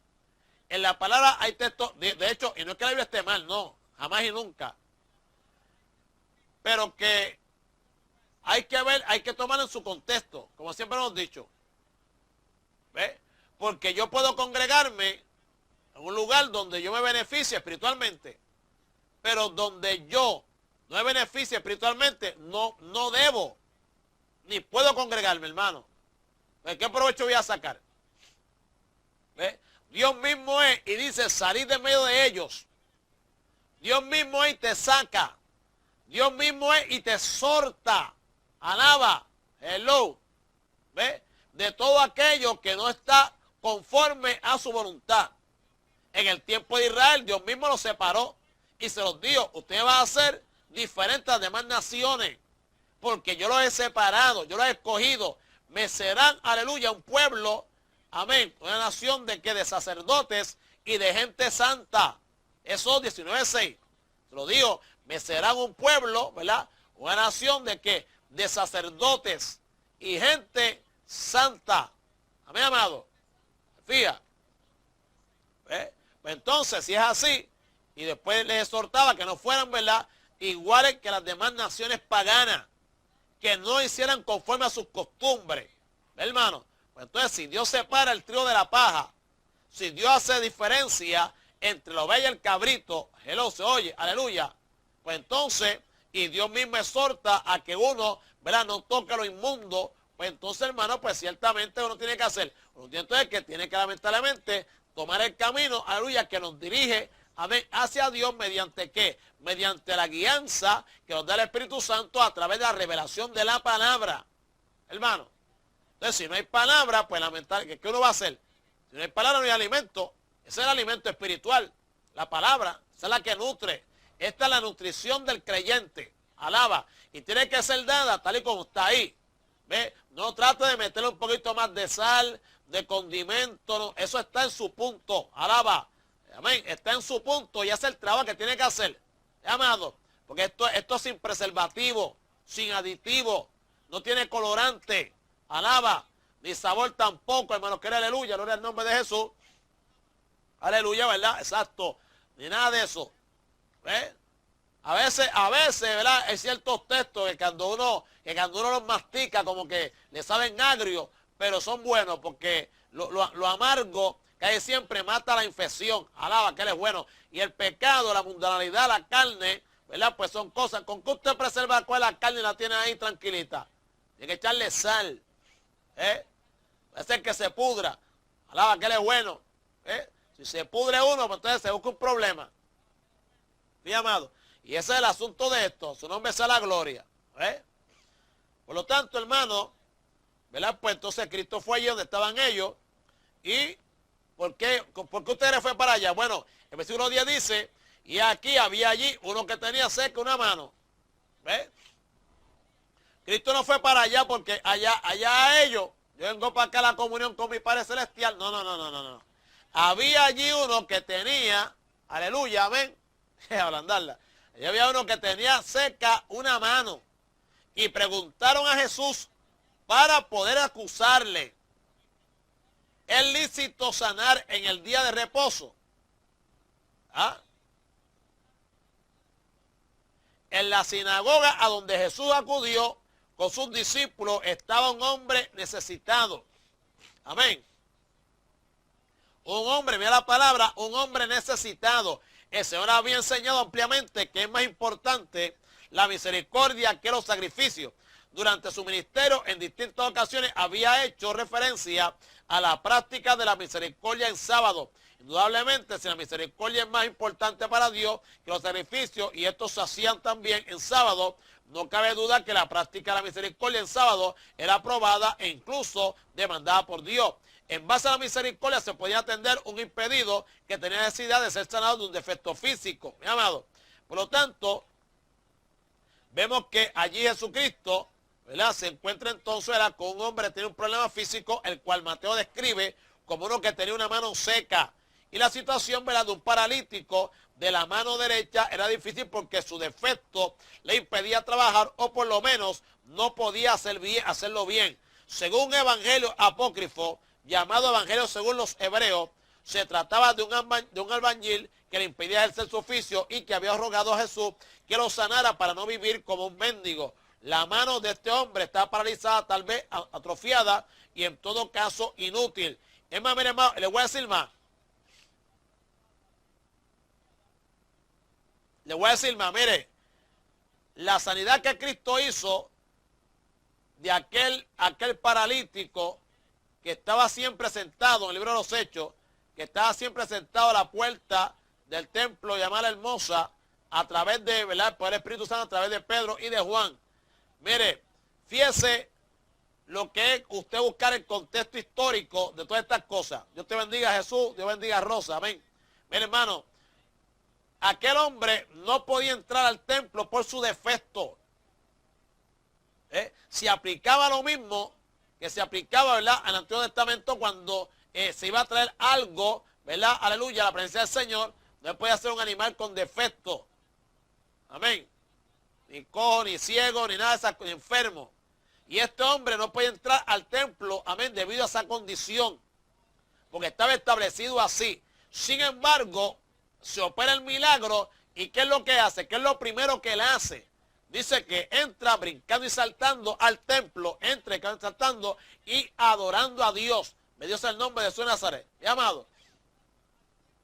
En la palabra hay textos, de hecho, y no es que la Biblia esté mal, no, jamás y nunca. Pero que hay que ver, hay que tomarlo en su contexto, como siempre hemos dicho. ¿Ve? Porque yo puedo congregarme en un lugar donde yo me beneficie espiritualmente, pero donde yo no me beneficie espiritualmente, no debo, ni puedo congregarme, hermano. ¿De qué provecho voy a sacar? ¿Ve? Dios mismo es y dice, salid de medio de ellos. Dios mismo es y te saca. Dios mismo es y te exhorta. Alaba. Hello. ¿Ve? De todo aquello que no está conforme a su voluntad. En el tiempo de Israel, Dios mismo los separó y se los dijo, usted va a ser diferente a las demás naciones, porque yo los he separado, yo los he escogido. Me serán, aleluya, un pueblo, amén, una nación de sacerdotes y de gente santa. Eso 19:6. Se lo digo, me serán un pueblo, ¿verdad? Una nación de sacerdotes y gente santa. Amén, amado. Fija. Pues entonces, si es así, y después les exhortaba que no fueran, ¿verdad?, iguales que las demás naciones paganas, que no hicieran conforme a sus costumbres. Hermano, pues entonces si Dios separa el trigo de la paja, si Dios hace diferencia entre la oveja y el cabrito, hello, se oye, aleluya, pues entonces, y Dios mismo exhorta a que uno, ¿verdad?, no toque lo inmundo, pues entonces, hermano, pues ciertamente uno tiene que hacer, uno tiene entonces que tiene que lamentablemente tomar el camino, aleluya, que nos dirige, amén, hacia Dios mediante ¿qué? Mediante la guianza que nos da el Espíritu Santo a través de la revelación de la palabra, hermano. Entonces, si no hay palabra, pues lamentablemente, ¿qué uno va a hacer? Si no hay palabra, no hay alimento. Ese es el alimento espiritual. La palabra, esa es la que nutre. Esta es la nutrición del creyente. Alaba. Y tiene que ser dada tal y como está ahí. ¿Ve? No trate de meterle un poquito más de sal, de condimento. No. Eso está en su punto. Alaba. Amén. Está en su punto y hace el trabajo que tiene que hacer. Amado. Porque esto es sin preservativo, sin aditivo. No tiene colorante. Alaba. Ni sabor tampoco, hermano. Que aleluya. Gloria al nombre de Jesús. Aleluya, ¿verdad? Exacto. Ni nada de eso. ¿Ves? A veces, ¿verdad? Hay ciertos textos que cuando uno los mastica, como que le saben agrio, pero son buenos porque lo amargo que hay siempre mata la infección. Alaba, que Él es bueno. Y el pecado, la mundanalidad, la carne, ¿verdad? Pues son cosas. ¿Con que usted preserva cuál la carne y la tiene ahí tranquilita? Tiene que echarle sal. Puede ser que se pudra. Alaba, que Él es bueno. Si se pudre uno, pues entonces se busca un problema. Mi amado. Y ese es el asunto de esto. Su nombre sea la gloria. Por lo tanto, hermano, ¿verdad? Pues entonces Cristo fue allí donde estaban ellos. ¿Y por qué ustedes fue para allá? Bueno, el versículo 10 dice, y aquí había allí uno que tenía cerca una mano. ¿Ves? Cristo no fue para allá porque allá a ellos, yo vengo para acá a la comunión con mi Padre Celestial. No. Había allí uno que tenía, aleluya, amén, ablandarla. Allí había uno que tenía cerca una mano y preguntaron a Jesús para poder acusarle. ¿Es lícito sanar en el día de reposo? En la sinagoga a donde Jesús acudió con sus discípulos estaba un hombre necesitado. Amén. Un hombre, mira la palabra, un hombre necesitado. El Señor había enseñado ampliamente que es más importante la misericordia que los sacrificios. Durante su ministerio, en distintas ocasiones, había hecho referencia a la práctica de la misericordia en sábado. Indudablemente, si la misericordia es más importante para Dios que los sacrificios, y estos se hacían también en sábado, no cabe duda que la práctica de la misericordia en sábado era aprobada e incluso demandada por Dios. En base a la misericordia se podía atender un impedido que tenía necesidad de ser sanado de un defecto físico, mi amado. Por lo tanto, vemos que allí Jesucristo, ¿verdad?, se encuentra entonces con un hombre que tiene un problema físico, el cual Mateo describe como uno que tenía una mano seca. Y la situación, ¿verdad?, de un paralítico de la mano derecha era difícil porque su defecto le impedía trabajar o por lo menos no podía hacerlo bien. Según un evangelio apócrifo, llamado Evangelio según los Hebreos, se trataba de un albañil que le impedía ejercer su oficio y que había rogado a Jesús que lo sanara para no vivir como un mendigo. La mano de este hombre está paralizada, tal vez atrofiada y en todo caso inútil. Es más, mire, hermano, le voy a decir más. Mire, la sanidad que Cristo hizo de aquel paralítico que estaba siempre sentado en el libro de los Hechos, que estaba siempre sentado a la puerta del templo llamada Hermosa, a través de, ¿verdad?, por el Espíritu Santo, a través de Pedro y de Juan. Mire, fíjese lo que es usted buscar el contexto histórico de todas estas cosas. Dios te bendiga, Jesús, Dios bendiga a Rosa, amén. Mire, hermano, aquel hombre no podía entrar al templo por su defecto. Se aplicaba lo mismo que se aplicaba, ¿verdad?, al Antiguo Testamento cuando se iba a traer algo, ¿verdad?, aleluya, a la presencia del Señor. No podía ser un animal con defecto. Amén. Ni cojo, ni ciego, ni nada de esas, ni enfermo. Y este hombre no podía entrar al templo, amén, debido a esa condición, porque estaba establecido así. Sin embargo, se opera el milagro, ¿y qué es lo que hace? ¿Qué es lo primero que él hace? dice que entra brincando y saltando al templo, entra brincando y saltando y adorando a Dios. Bendito sea el nombre de Jesús de Nazaret. ¿Eh, amado?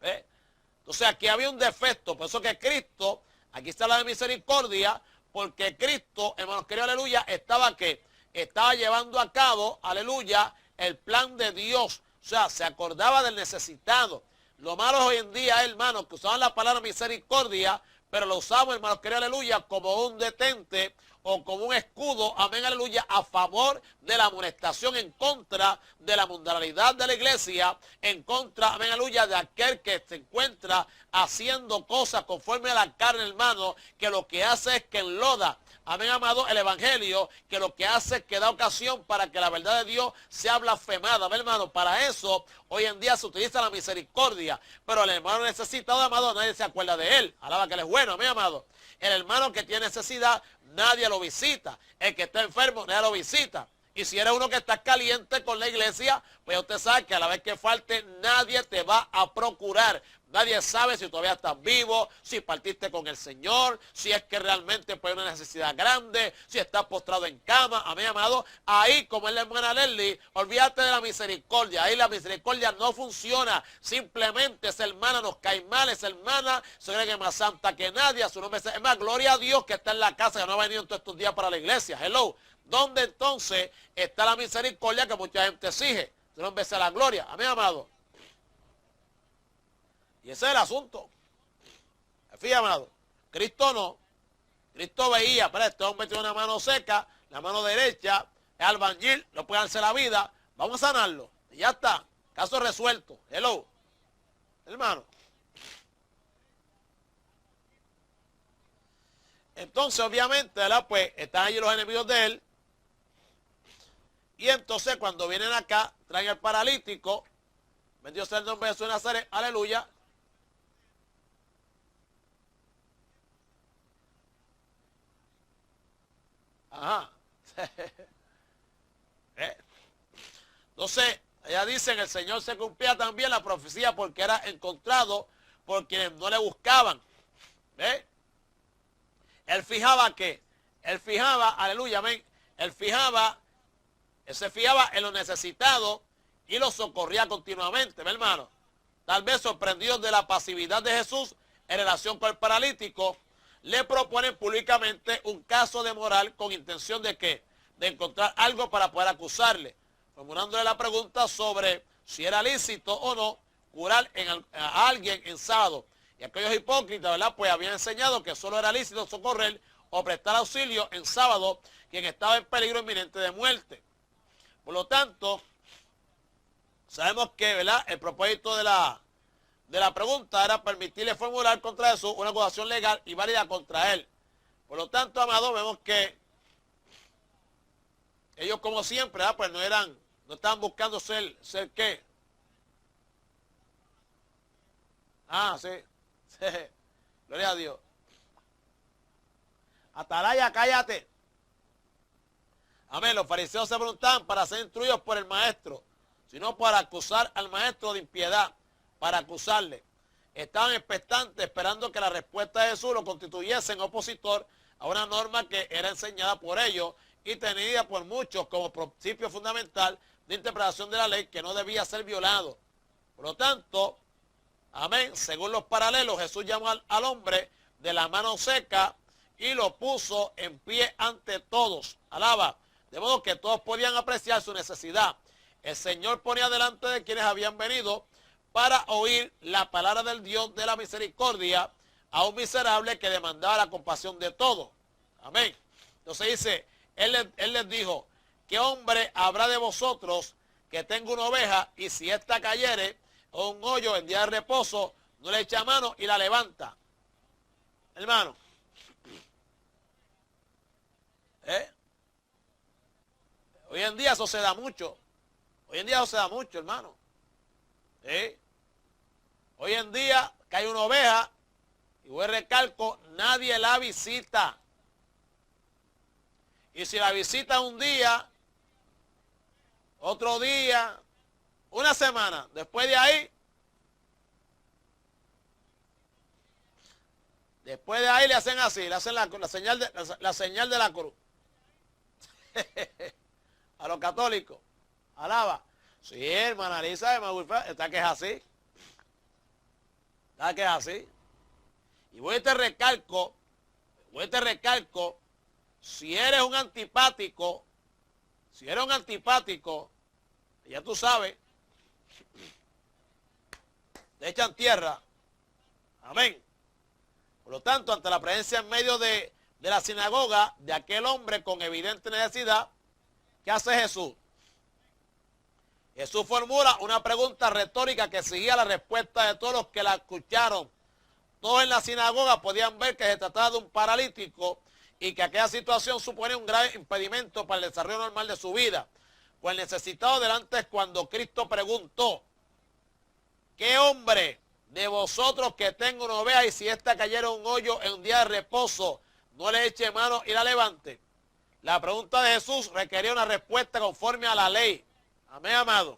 Entonces aquí había un defecto, por eso que Cristo, aquí está la de misericordia, porque Cristo, hermanos queridos, aleluya, estaba llevando a cabo, aleluya, el plan de Dios. O sea, se acordaba del necesitado. Lo malo hoy en día, hermanos, que usaban la palabra misericordia, pero lo usamos, hermanos queridos, aleluya, como un detente o como un escudo, amén, aleluya, a favor de la amonestación, en contra de la mundanalidad de la iglesia, en contra, amén, aleluya, de aquel que se encuentra haciendo cosas conforme a la carne, hermano, que lo que hace es que enloda, amén, amado, el evangelio, que lo que hace es que da ocasión para que la verdad de Dios sea blasfemada, amén, hermano. Para eso, hoy en día se utiliza la misericordia, pero el hermano necesitado, amado, nadie se acuerda de él. Alaba que él es bueno, amén, amado. El hermano que tiene necesidad, nadie lo visita. El que está enfermo, nadie lo visita. Y si eres uno que está caliente con la iglesia, pues usted sabe que a la vez que falte, nadie te va a procurar. Nadie sabe si todavía estás vivo, si partiste con el Señor, si es que realmente pues, hay una necesidad grande, si estás postrado en cama, amén, amado. Ahí, como es la hermana Leslie, olvídate de la misericordia. Ahí la misericordia no funciona. Simplemente esa hermana nos cae mal, esa hermana se cree que es más santa que nadie. A su nombre es más, gloria a Dios que está en la casa, que no ha venido en todos estos días para la iglesia. Hello. ¿Dónde entonces está la misericordia que mucha gente exige? Su nombre es la gloria. Amén, amado. Y ese es el asunto. Fíjate, amado. Cristo no. Cristo veía, pero este hombre tiene una mano seca, la mano derecha, es albañil, no puede darse la vida. Vamos a sanarlo. Y ya está. Caso resuelto. Hello. Hermano. Entonces, obviamente, ¿verdad? Pues están allí los enemigos de él. Y entonces, cuando vienen acá, traen el paralítico. Bendito sea el nombre de Jesús de Nazaret. Aleluya. Ajá. Entonces, ella dice que el Señor se cumplía también la profecía porque era encontrado por quienes no le buscaban. ¿Ve? Él fijaba que, él fijaba, aleluya, amén, él se fijaba en los necesitados y los socorría continuamente, ¿ve, hermano? Tal vez sorprendidos de la pasividad de Jesús en relación con el paralítico, le proponen públicamente un caso de moral con intención de ¿qué? De encontrar algo para poder acusarle, formulándole la pregunta sobre si era lícito o no curar a alguien en sábado. Y aquellos hipócritas, ¿verdad? Pues habían enseñado que solo era lícito socorrer o prestar auxilio en sábado quien estaba en peligro inminente de muerte. Por lo tanto, sabemos que, ¿verdad? El propósito de la pregunta era permitirle formular contra Jesús una acusación legal y válida contra él. Por lo tanto, amados, vemos que ellos, como siempre, ¿verdad? Pues no estaban buscando ser ¿qué? Ah, sí. Gloria a Dios. Atalaya, cállate. Amén. Los fariseos se preguntaban para ser instruidos por el maestro, sino para acusar al maestro de impiedad, para acusarle. Estaban expectantes, esperando que la respuesta de Jesús lo constituyese en opositor a una norma que era enseñada por ellos y tenida por muchos como principio fundamental de interpretación de la ley que no debía ser violado. Por lo tanto, amén, según los paralelos, Jesús llamó al hombre de la mano seca y lo puso en pie ante todos. Alaba. De modo que todos podían apreciar su necesidad. El Señor ponía delante de quienes habían venido para oír la palabra del Dios de la misericordia a un miserable que demandaba la compasión de todos. Amén. Entonces dice, él les dijo, ¿qué hombre habrá de vosotros que tenga una oveja y si ésta cayere o un hoyo en día de reposo, no le echa mano y la levanta? Hermano. Hoy en día eso se da mucho. Hoy en día eso se da mucho, hermano. Hoy en día que hay una oveja, y voy a recalco, nadie la visita. Y si la visita un día, otro día, una semana, después de ahí, Después de ahí le hacen así, le hacen la señal de la cruz. A los católicos. Alaba. Sí, hermana Lisa, está que es así. Está que es así. Y voy y te recalco, si eres un antipático, ya tú sabes, te echan tierra. Amén. Por lo tanto, ante la presencia en medio de la sinagoga de aquel hombre con evidente necesidad, ¿qué hace Jesús? Jesús formula una pregunta retórica que seguía la respuesta de todos los que la escucharon. Todos en la sinagoga podían ver que se trataba de un paralítico y que aquella situación suponía un grave impedimento para el desarrollo normal de su vida. Pues el necesitado delante es cuando Cristo preguntó: ¿qué hombre de vosotros que tenga una oveja y si ésta cayera en un hoyo en un día de reposo, no le eche mano y la levante? La pregunta de Jesús requería una respuesta conforme a la ley. Amén, amado.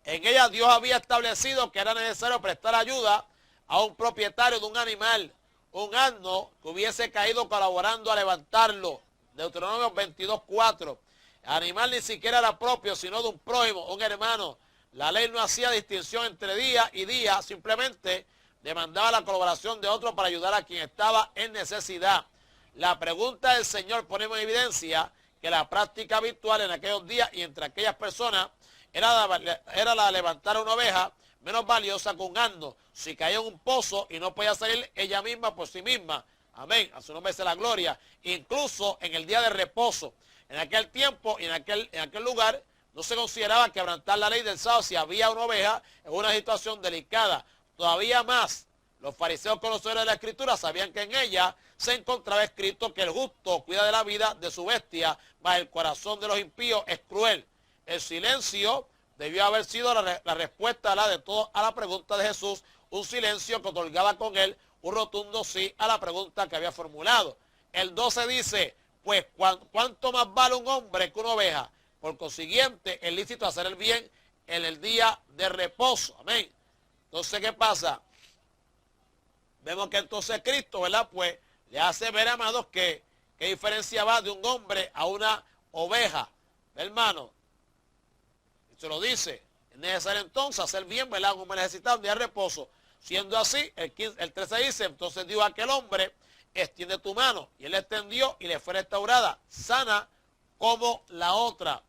En ella Dios había establecido que era necesario prestar ayuda a un propietario de un animal, un asno que hubiese caído colaborando a levantarlo. Deuteronomio 22:4. El animal ni siquiera era propio, sino de un prójimo, un hermano. La ley no hacía distinción entre día y día, simplemente demandaba la colaboración de otro para ayudar a quien estaba en necesidad. La pregunta del Señor pone en evidencia que la práctica habitual en aquellos días y entre aquellas personas era la de levantar una oveja menos valiosa que un asno, si caía en un pozo y no podía salir ella misma por sí misma. Amén, a su nombre sea la gloria. Incluso en el día de reposo, en aquel tiempo y en aquel lugar, no se consideraba quebrantar la ley del sábado si había una oveja en una situación delicada. Todavía más, los fariseos conocedores de la Escritura sabían que en ella se encontraba escrito que el justo cuida de la vida de su bestia, mas el corazón de los impíos es cruel. El silencio debió haber sido la respuesta a la pregunta de Jesús, un silencio que otorgaba con él un rotundo sí a la pregunta que había formulado. El 12 dice: pues ¿cuánto más vale un hombre que una oveja? Por consiguiente, es lícito hacer el bien en el día de reposo. Amén. Entonces, ¿qué pasa? Vemos que entonces Cristo, ¿verdad? Pues le hace ver, amados, que qué diferencia va de un hombre a una oveja, hermano. Y se lo dice: es necesario entonces hacer bien, ¿verdad? Un hombre necesitado un día de reposo. Siendo así, el 13 dice: entonces dijo aquel hombre, extiende tu mano. Y él extendió y le fue restaurada, sana como la otra.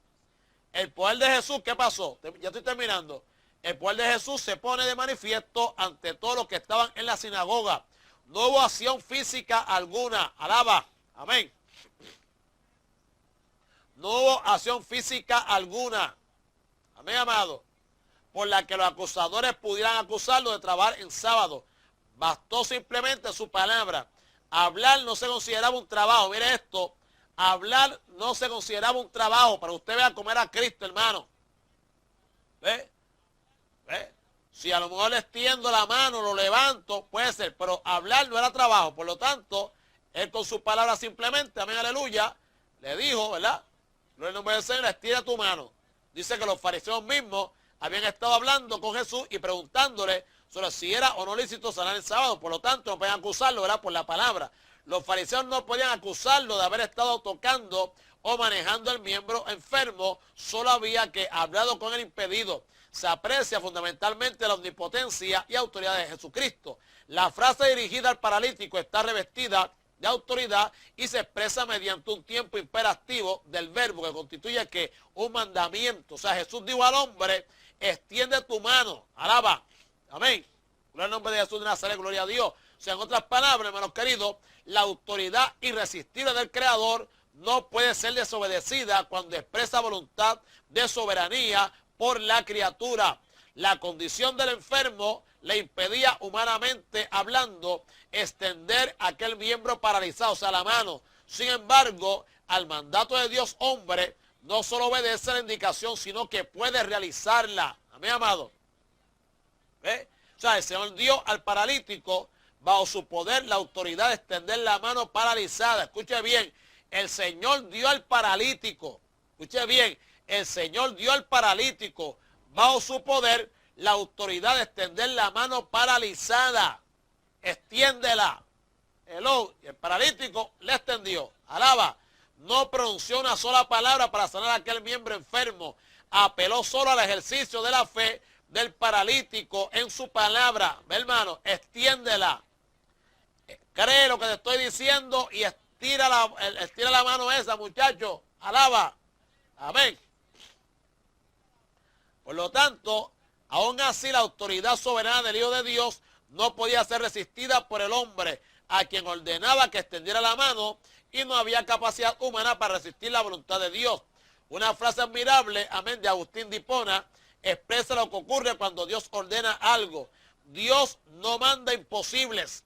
El poder de Jesús, ¿qué pasó? Ya estoy terminando. El poder de Jesús se pone de manifiesto ante todos los que estaban en la sinagoga. No hubo acción física alguna. Alaba. Amén. No hubo acción física alguna. Amén, amado. Por la que los acusadores pudieran acusarlo de trabajar en sábado. Bastó simplemente su palabra. Hablar no se consideraba un trabajo. Mire esto. Hablar no se consideraba un trabajo. Para usted vea cómo era Cristo, hermano. ¿Ve? ¿Ve? Si a lo mejor le extiendo la mano, lo levanto, puede ser. Pero hablar no era trabajo. Por lo tanto, él con su palabra simplemente, amén, aleluya, le dijo, ¿verdad? Gloria al nombre del Señor, estira tu mano. Dice que los fariseos mismos habían estado hablando con Jesús y preguntándole sobre si era o no lícito sanar el sábado. Por lo tanto, no podían acusarlo, ¿verdad? Por la palabra. Los fariseos no podían acusarlo de haber estado tocando o manejando el miembro enfermo. Solo había que hablado con el impedido. Se aprecia fundamentalmente la omnipotencia y autoridad de Jesucristo. La frase dirigida al paralítico está revestida de autoridad y se expresa mediante un tiempo imperativo del verbo que constituye que un mandamiento. O sea, Jesús dijo al hombre: extiende tu mano. Alaba. Amén. Gloria al nombre de Jesús de Nazaret, gloria a Dios. O sea, en otras palabras, hermanos queridos, la autoridad irresistible del Creador no puede ser desobedecida cuando expresa voluntad de soberanía por la criatura. La condición del enfermo le impedía, humanamente hablando, extender aquel miembro paralizado, o sea, la mano. Sin embargo, al mandato de Dios, hombre no solo obedece la indicación, sino que puede realizarla. Amén, amado. ¿Ve? O sea, el Señor dio al paralítico, bajo su poder, la autoridad de extender la mano paralizada. Escuche bien, el Señor dio al paralítico, escuche bien, el Señor dio al paralítico, bajo su poder, la autoridad de extender la mano paralizada. extiéndela. Hello, y el paralítico le extendió. Alaba. No pronunció una sola palabra para sanar a aquel miembro enfermo. Apeló solo al ejercicio de la fe del paralítico en su palabra. Ve, hermano, extiéndela. Cree lo que te estoy diciendo y estira la mano esa, muchacho. Alaba. Amén. Por lo tanto, aún así la autoridad soberana del Hijo de Dios no podía ser resistida por el hombre, a quien ordenaba que extendiera la mano, y no había capacidad humana para resistir la voluntad de Dios. Una frase admirable, amén, de Agustín de Hipona, expresa lo que ocurre cuando Dios ordena algo. Dios no manda imposibles.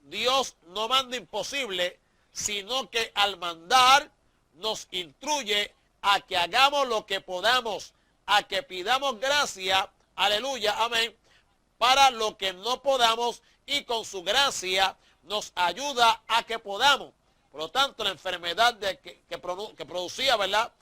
Dios no manda imposible, sino que al mandar nos instruye a que hagamos lo que podamos, a que pidamos gracia, aleluya, amén, para lo que no podamos, y con su gracia nos ayuda a que podamos. Por lo tanto, la enfermedad que producía, ¿verdad?,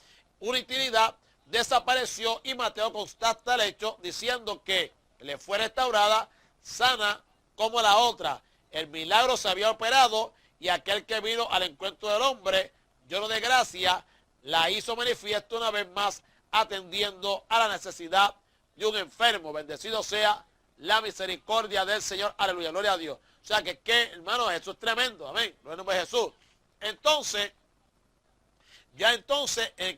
una iniquidad desapareció, y Mateo constata el hecho diciendo que le fue restaurada, sana como la otra. El milagro se había operado, y aquel que vino al encuentro del hombre, lleno de gracia, la hizo manifiesta una vez más, atendiendo a la necesidad de un enfermo. Bendecido sea la misericordia del Señor. Aleluya, gloria a Dios. O sea que, hermano, Jesús es tremendo. Amén. Gloria al nombre de Jesús. Entonces,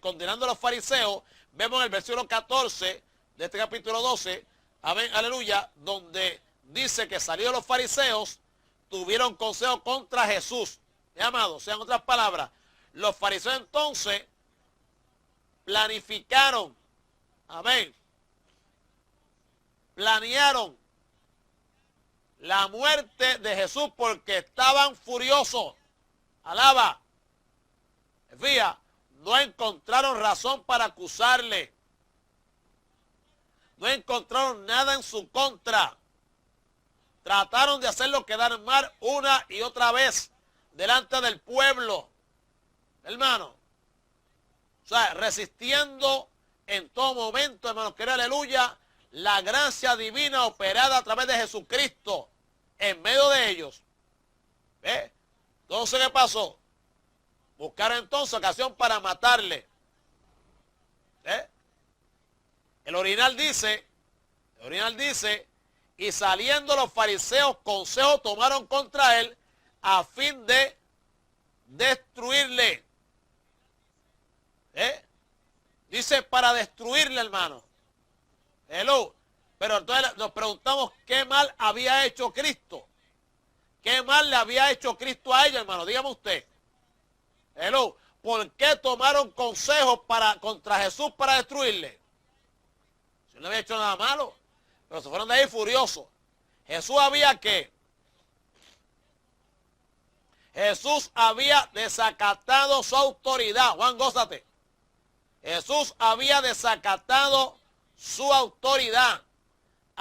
condenando a los fariseos, vemos en el versículo 14 de este capítulo 12, amén, aleluya, donde dice que salidos los fariseos, tuvieron consejo contra Jesús. Amado, o sea, en otras palabras, los fariseos entonces planificaron, amén, planearon la muerte de Jesús porque estaban furiosos. Alaba. Fíjate, no encontraron razón para acusarle. No encontraron nada en su contra. Trataron de hacerlo quedar mal una y otra vez delante del pueblo. Hermano. O sea, resistiendo en todo momento, hermanos, que era, aleluya, la gracia divina operada a través de Jesucristo en medio de ellos. ¿Ve? Entonces, ¿qué pasó? Buscaron entonces ocasión para matarle. El original dice, y saliendo los fariseos, consejo tomaron contra él a fin de destruirle. Dice para destruirle, hermano. Hello. Pero entonces nos preguntamos qué mal había hecho Cristo. ¿Qué mal le había hecho Cristo a ellos, hermano? Dígame usted. Hello. ¿Por qué tomaron consejos contra Jesús para destruirle? Si no había hecho nada malo. Pero se fueron de ahí furiosos. Jesús había desacatado su autoridad. Juan, gózate. Jesús había desacatado su autoridad.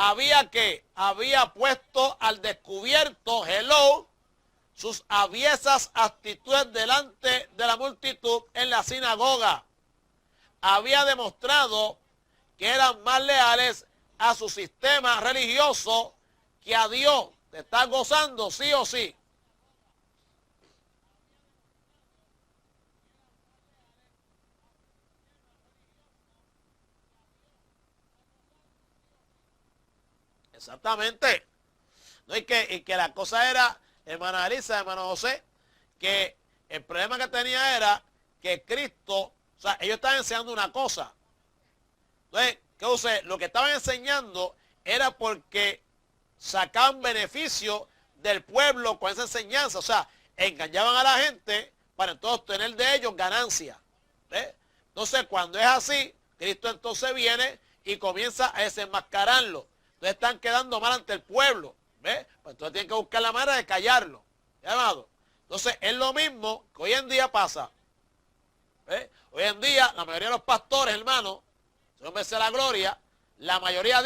Había puesto al descubierto, hello, sus aviesas actitudes delante de la multitud en la sinagoga. Había demostrado que eran más leales a su sistema religioso que a Dios. ¿Te estás gozando, sí o sí? Exactamente. No, y que la cosa era, hermana Elisa, hermano José, que el problema que tenía era que Cristo, o sea, ellos estaban enseñando una cosa. Entonces, ¿qué usted? Lo que estaban enseñando era porque sacaban beneficio del pueblo con esa enseñanza. O sea, engañaban a la gente para entonces tener de ellos ganancia. Entonces, cuando es así, Cristo entonces viene y comienza a desenmascararlo. Entonces están quedando mal ante el pueblo. ¿Ves? Pues entonces tienen que buscar la manera de callarlo. ¿Llamado? Entonces es lo mismo que hoy en día pasa. ¿Ves? Hoy en día la mayoría de los pastores, hermano, Señor me sea la gloria, la mayoría,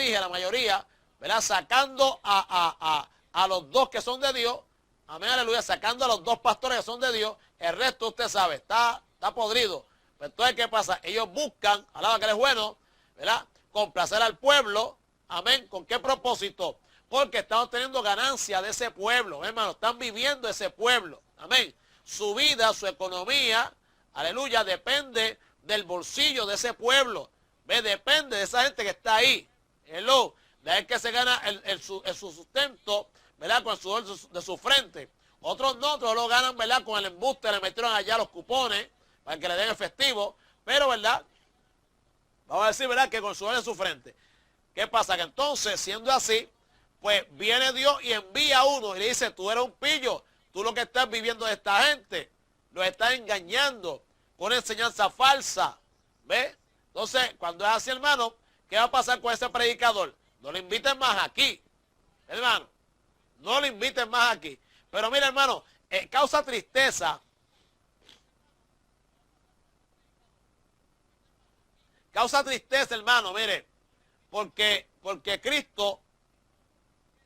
¿verdad? Sacando a los dos que son de Dios, amén, aleluya, sacando a los dos pastores que son de Dios, el resto usted sabe, está podrido. Pues entonces, ¿qué pasa? Ellos buscan, alaba que él es bueno, ¿verdad? Complacer al pueblo. Amén. ¿Con qué propósito? porque están teniendo ganancia de ese pueblo, hermano, están viviendo ese pueblo, amén. Su vida, su economía, aleluya, depende del bolsillo de ese pueblo, ¿ve? Depende de esa gente que está ahí, hello, de él que se gana el sustento, ¿verdad? Con el sudor de su frente. Otros no, otros lo ganan, ¿verdad? Con el embuste, le metieron allá los cupones para que le den efectivo, pero, ¿verdad? Vamos a decir, ¿verdad? Que con el sudor de su frente. ¿Qué pasa? Que entonces, siendo así, pues viene Dios y envía a uno y le dice, tú eres un pillo, tú lo que estás viviendo de esta gente, lo estás engañando con enseñanza falsa, ¿ves? Entonces, cuando es así, hermano, ¿qué va a pasar con ese predicador? No le inviten más aquí, hermano, no le inviten más aquí. Pero mira, hermano, causa tristeza, hermano, mire, porque Cristo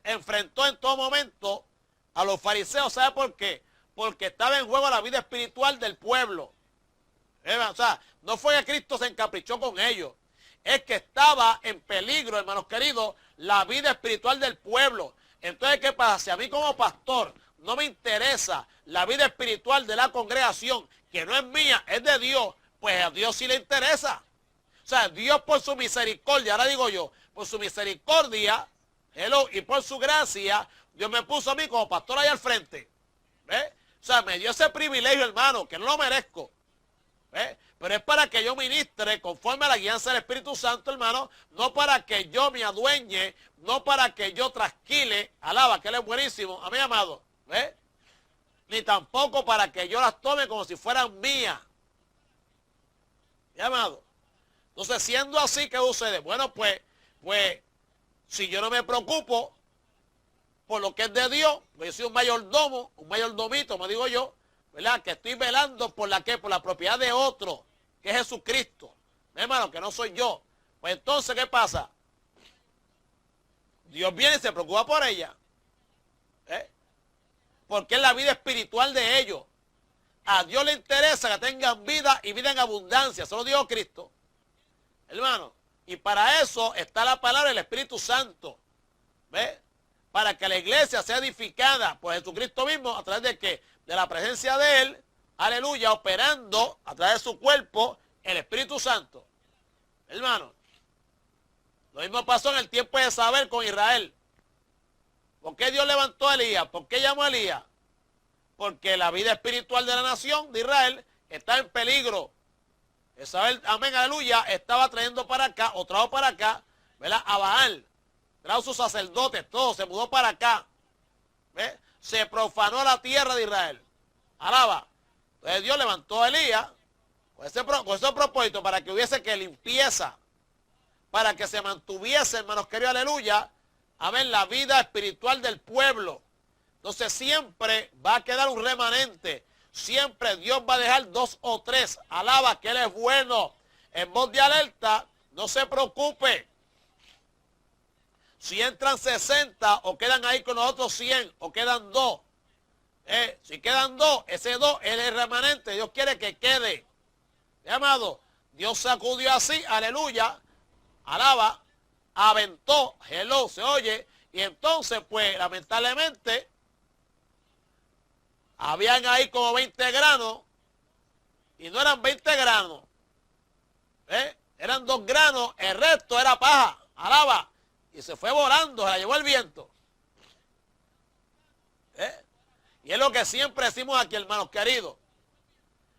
enfrentó en todo momento a los fariseos. ¿Sabe por qué? Porque estaba en juego la vida espiritual del pueblo. O sea, no fue que Cristo se encaprichó con ellos, es que estaba en peligro, hermanos queridos, la vida espiritual del pueblo. Entonces, ¿qué pasa? Si a mí como pastor no me interesa la vida espiritual de la congregación, que no es mía, es de Dios, pues a Dios sí le interesa. O sea, Dios por su misericordia, ahora digo yo, por su misericordia, y por su gracia, Dios me puso a mí como pastor ahí al frente. ¿Ve? O sea, me dio ese privilegio, hermano, que no lo merezco. ¿Ve? Pero es para que yo ministre conforme a la guianza del Espíritu Santo, hermano, no para que yo me adueñe, no para que yo trasquile, alaba, que Él es buenísimo, a mi amado, ¿ve? Ni tampoco para que yo las tome como si fueran mías. ¿Mi amado? Entonces, siendo así, ¿qué sucede? Bueno, pues, si yo no me preocupo por lo que es de Dios, pues yo soy un mayordomo, un mayordomito, me digo yo, ¿verdad? Que estoy velando por la propiedad de otro, que es Jesucristo, hermano, que no soy yo. Pues entonces, ¿qué pasa? Dios viene y se preocupa por ella, porque es la vida espiritual de ellos. A Dios le interesa que tengan vida y vida en abundancia, eso lo dijo Cristo, hermano. Y para eso está la palabra del Espíritu Santo, ¿ves? Para que la iglesia sea edificada por Jesucristo mismo, a través de ¿qué? De la presencia de Él, aleluya, operando a través de su cuerpo el Espíritu Santo, hermano. Lo mismo pasó en el tiempo de Jezabel con Israel. ¿Por qué Dios levantó a Elías? ¿Por qué llamó a Elías? Porque la vida espiritual de la nación de Israel está en peligro. Jezabel, amén, aleluya, estaba trayendo para acá, o trajo para acá, ¿verdad? A Baal, trajo sus sacerdotes, todo, se mudó para acá, ¿ves? Se profanó la tierra de Israel, alaba. Entonces Dios levantó a Elías con ese propósito, para que hubiese que limpieza, para que se mantuviese, hermanos queridos, aleluya, amén, la vida espiritual del pueblo. Entonces siempre va a quedar un remanente. Siempre Dios va a dejar 2 o 3. Alaba que Él es bueno. En voz de alerta, no se preocupe. Si entran 60 o quedan ahí con nosotros 100 o quedan 2. Si quedan 2, ese 2 es el remanente. Dios quiere que quede. ¿Mi amado? Dios sacudió así, aleluya. Alaba, aventó, hello, se oye. Y entonces, pues, lamentablemente, habían ahí como 20 granos y no eran 20 granos. Eran 2 granos, el resto era paja, alaba. Y se fue volando, se la llevó el viento. Y es lo que siempre decimos aquí, hermanos queridos.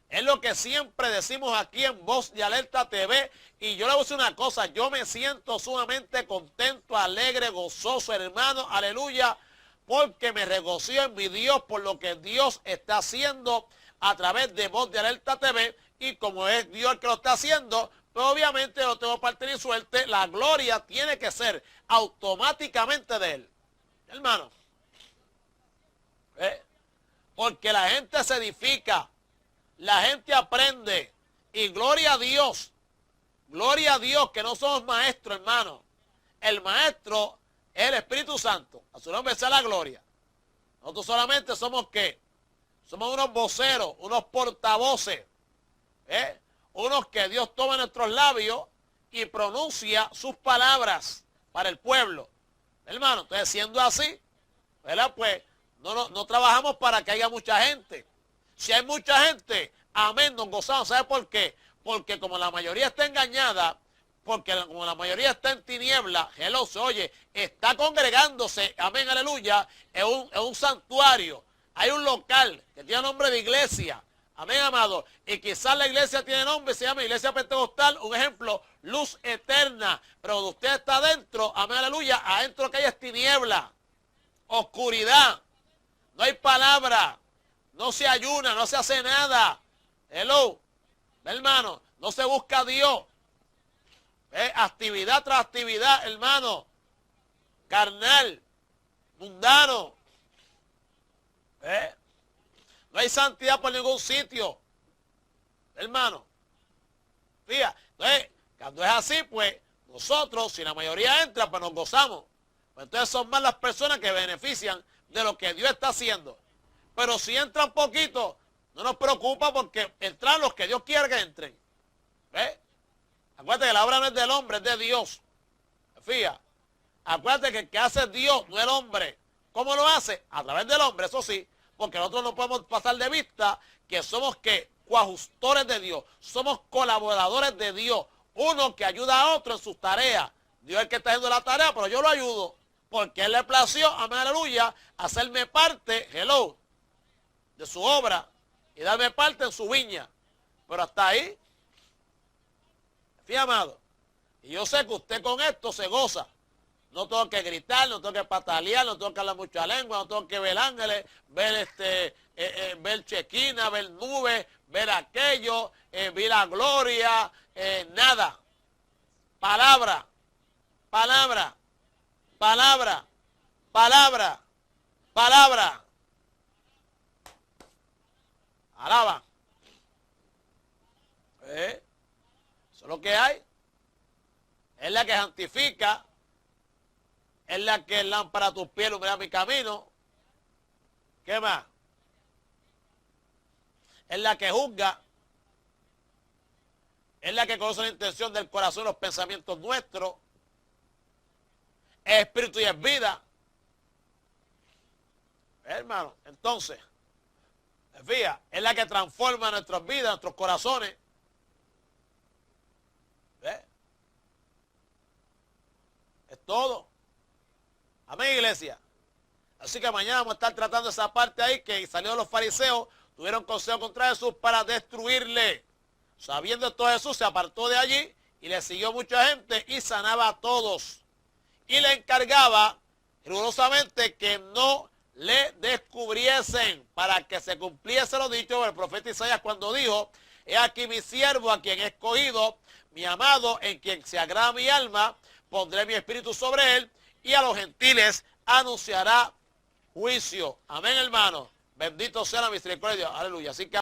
Es lo que siempre decimos aquí en Voz de Alerta TV. Y yo le voy a decir una cosa, yo me siento sumamente contento, alegre, gozoso, hermano, aleluya, porque me regocijo en mi Dios por lo que Dios está haciendo a través de Voz de Alerta TV. Y como es Dios el que lo está haciendo, pues obviamente no tengo parte ni suerte. La gloria tiene que ser automáticamente de Él, hermano. Porque la gente se edifica, la gente aprende. Y gloria a Dios que no somos maestros, hermano. El maestro es el Espíritu Santo. A su nombre sea la gloria. Nosotros solamente somos ¿qué? Somos unos voceros, unos portavoces. Unos que Dios toma en nuestros labios y pronuncia sus palabras para el pueblo. Hermano, entonces siendo así, ¿verdad? Pues no trabajamos para que haya mucha gente. Si hay mucha gente, amén, nos gozamos. ¿Sabe por qué? Porque como la mayoría está engañada, porque como la mayoría está en tiniebla, hello, se oye, está congregándose, amén, aleluya, en un santuario. Hay un local que tiene nombre de iglesia, amén, amado, y quizás la iglesia tiene nombre, se llama Iglesia Pentecostal, un ejemplo, Luz Eterna, pero donde usted está adentro, amén, aleluya, adentro lo que hay es tiniebla, oscuridad, no hay palabra, no se ayuna, no se hace nada, hello, hermano, no se busca a Dios. Actividad tras actividad, hermano, carnal, mundano. No hay santidad por ningún sitio, hermano. Fíjate, entonces, cuando es así, pues nosotros, si la mayoría entra, pues nos gozamos. Pues entonces son más las personas que benefician de lo que Dios está haciendo. Pero si entran poquito, no nos preocupa porque entran los que Dios quiere que entren. ¿Ves? Acuérdate que la obra no es del hombre, es de Dios. Fíjate. Acuérdate que el que hace es Dios, no el hombre. ¿Cómo lo hace? A través del hombre, eso sí. Porque nosotros no podemos pasar de vista que somos coajustores de Dios. Somos colaboradores de Dios. Uno que ayuda a otro en sus tareas. Dios es el que está haciendo la tarea, pero yo lo ayudo. Porque Él le plació, amén, aleluya, hacerme parte, hello, de su obra y darme parte en su viña. Pero hasta ahí, fíjate, amado, y yo sé que usted con esto se goza. No tengo que gritar, no tengo que patalear, no tengo que hablar mucha lengua, no tengo que ver ángeles, ver ver chequina, ver nubes, ver aquello, ver la gloria, nada. Palabra, palabra, palabra, palabra, palabra. Alaba. Eso es lo que hay. Es la que santifica. Es la que es lámpara a tus pies, lumbrera mi camino. ¿Qué más? Es la que juzga. Es la que conoce la intención del corazón y los pensamientos nuestros. Es espíritu y es vida. Hermano, entonces, fíjate, es la que transforma nuestras vidas, nuestros corazones. ¿Ves? Es todo. Amén, iglesia. Así que mañana vamos a estar tratando esa parte ahí que salieron los fariseos, tuvieron consejo contra Jesús para destruirle. Sabiendo esto, Jesús se apartó de allí y le siguió mucha gente y sanaba a todos. Y le encargaba rigurosamente que no le descubriesen para que se cumpliese lo dicho por el profeta Isaías cuando dijo: he aquí mi siervo a quien he escogido, mi amado en quien se agrada mi alma, pondré mi espíritu sobre él y a los gentiles anunciará juicio. Amén, hermano. Bendito sea la misericordia de Dios. Aleluya. Así que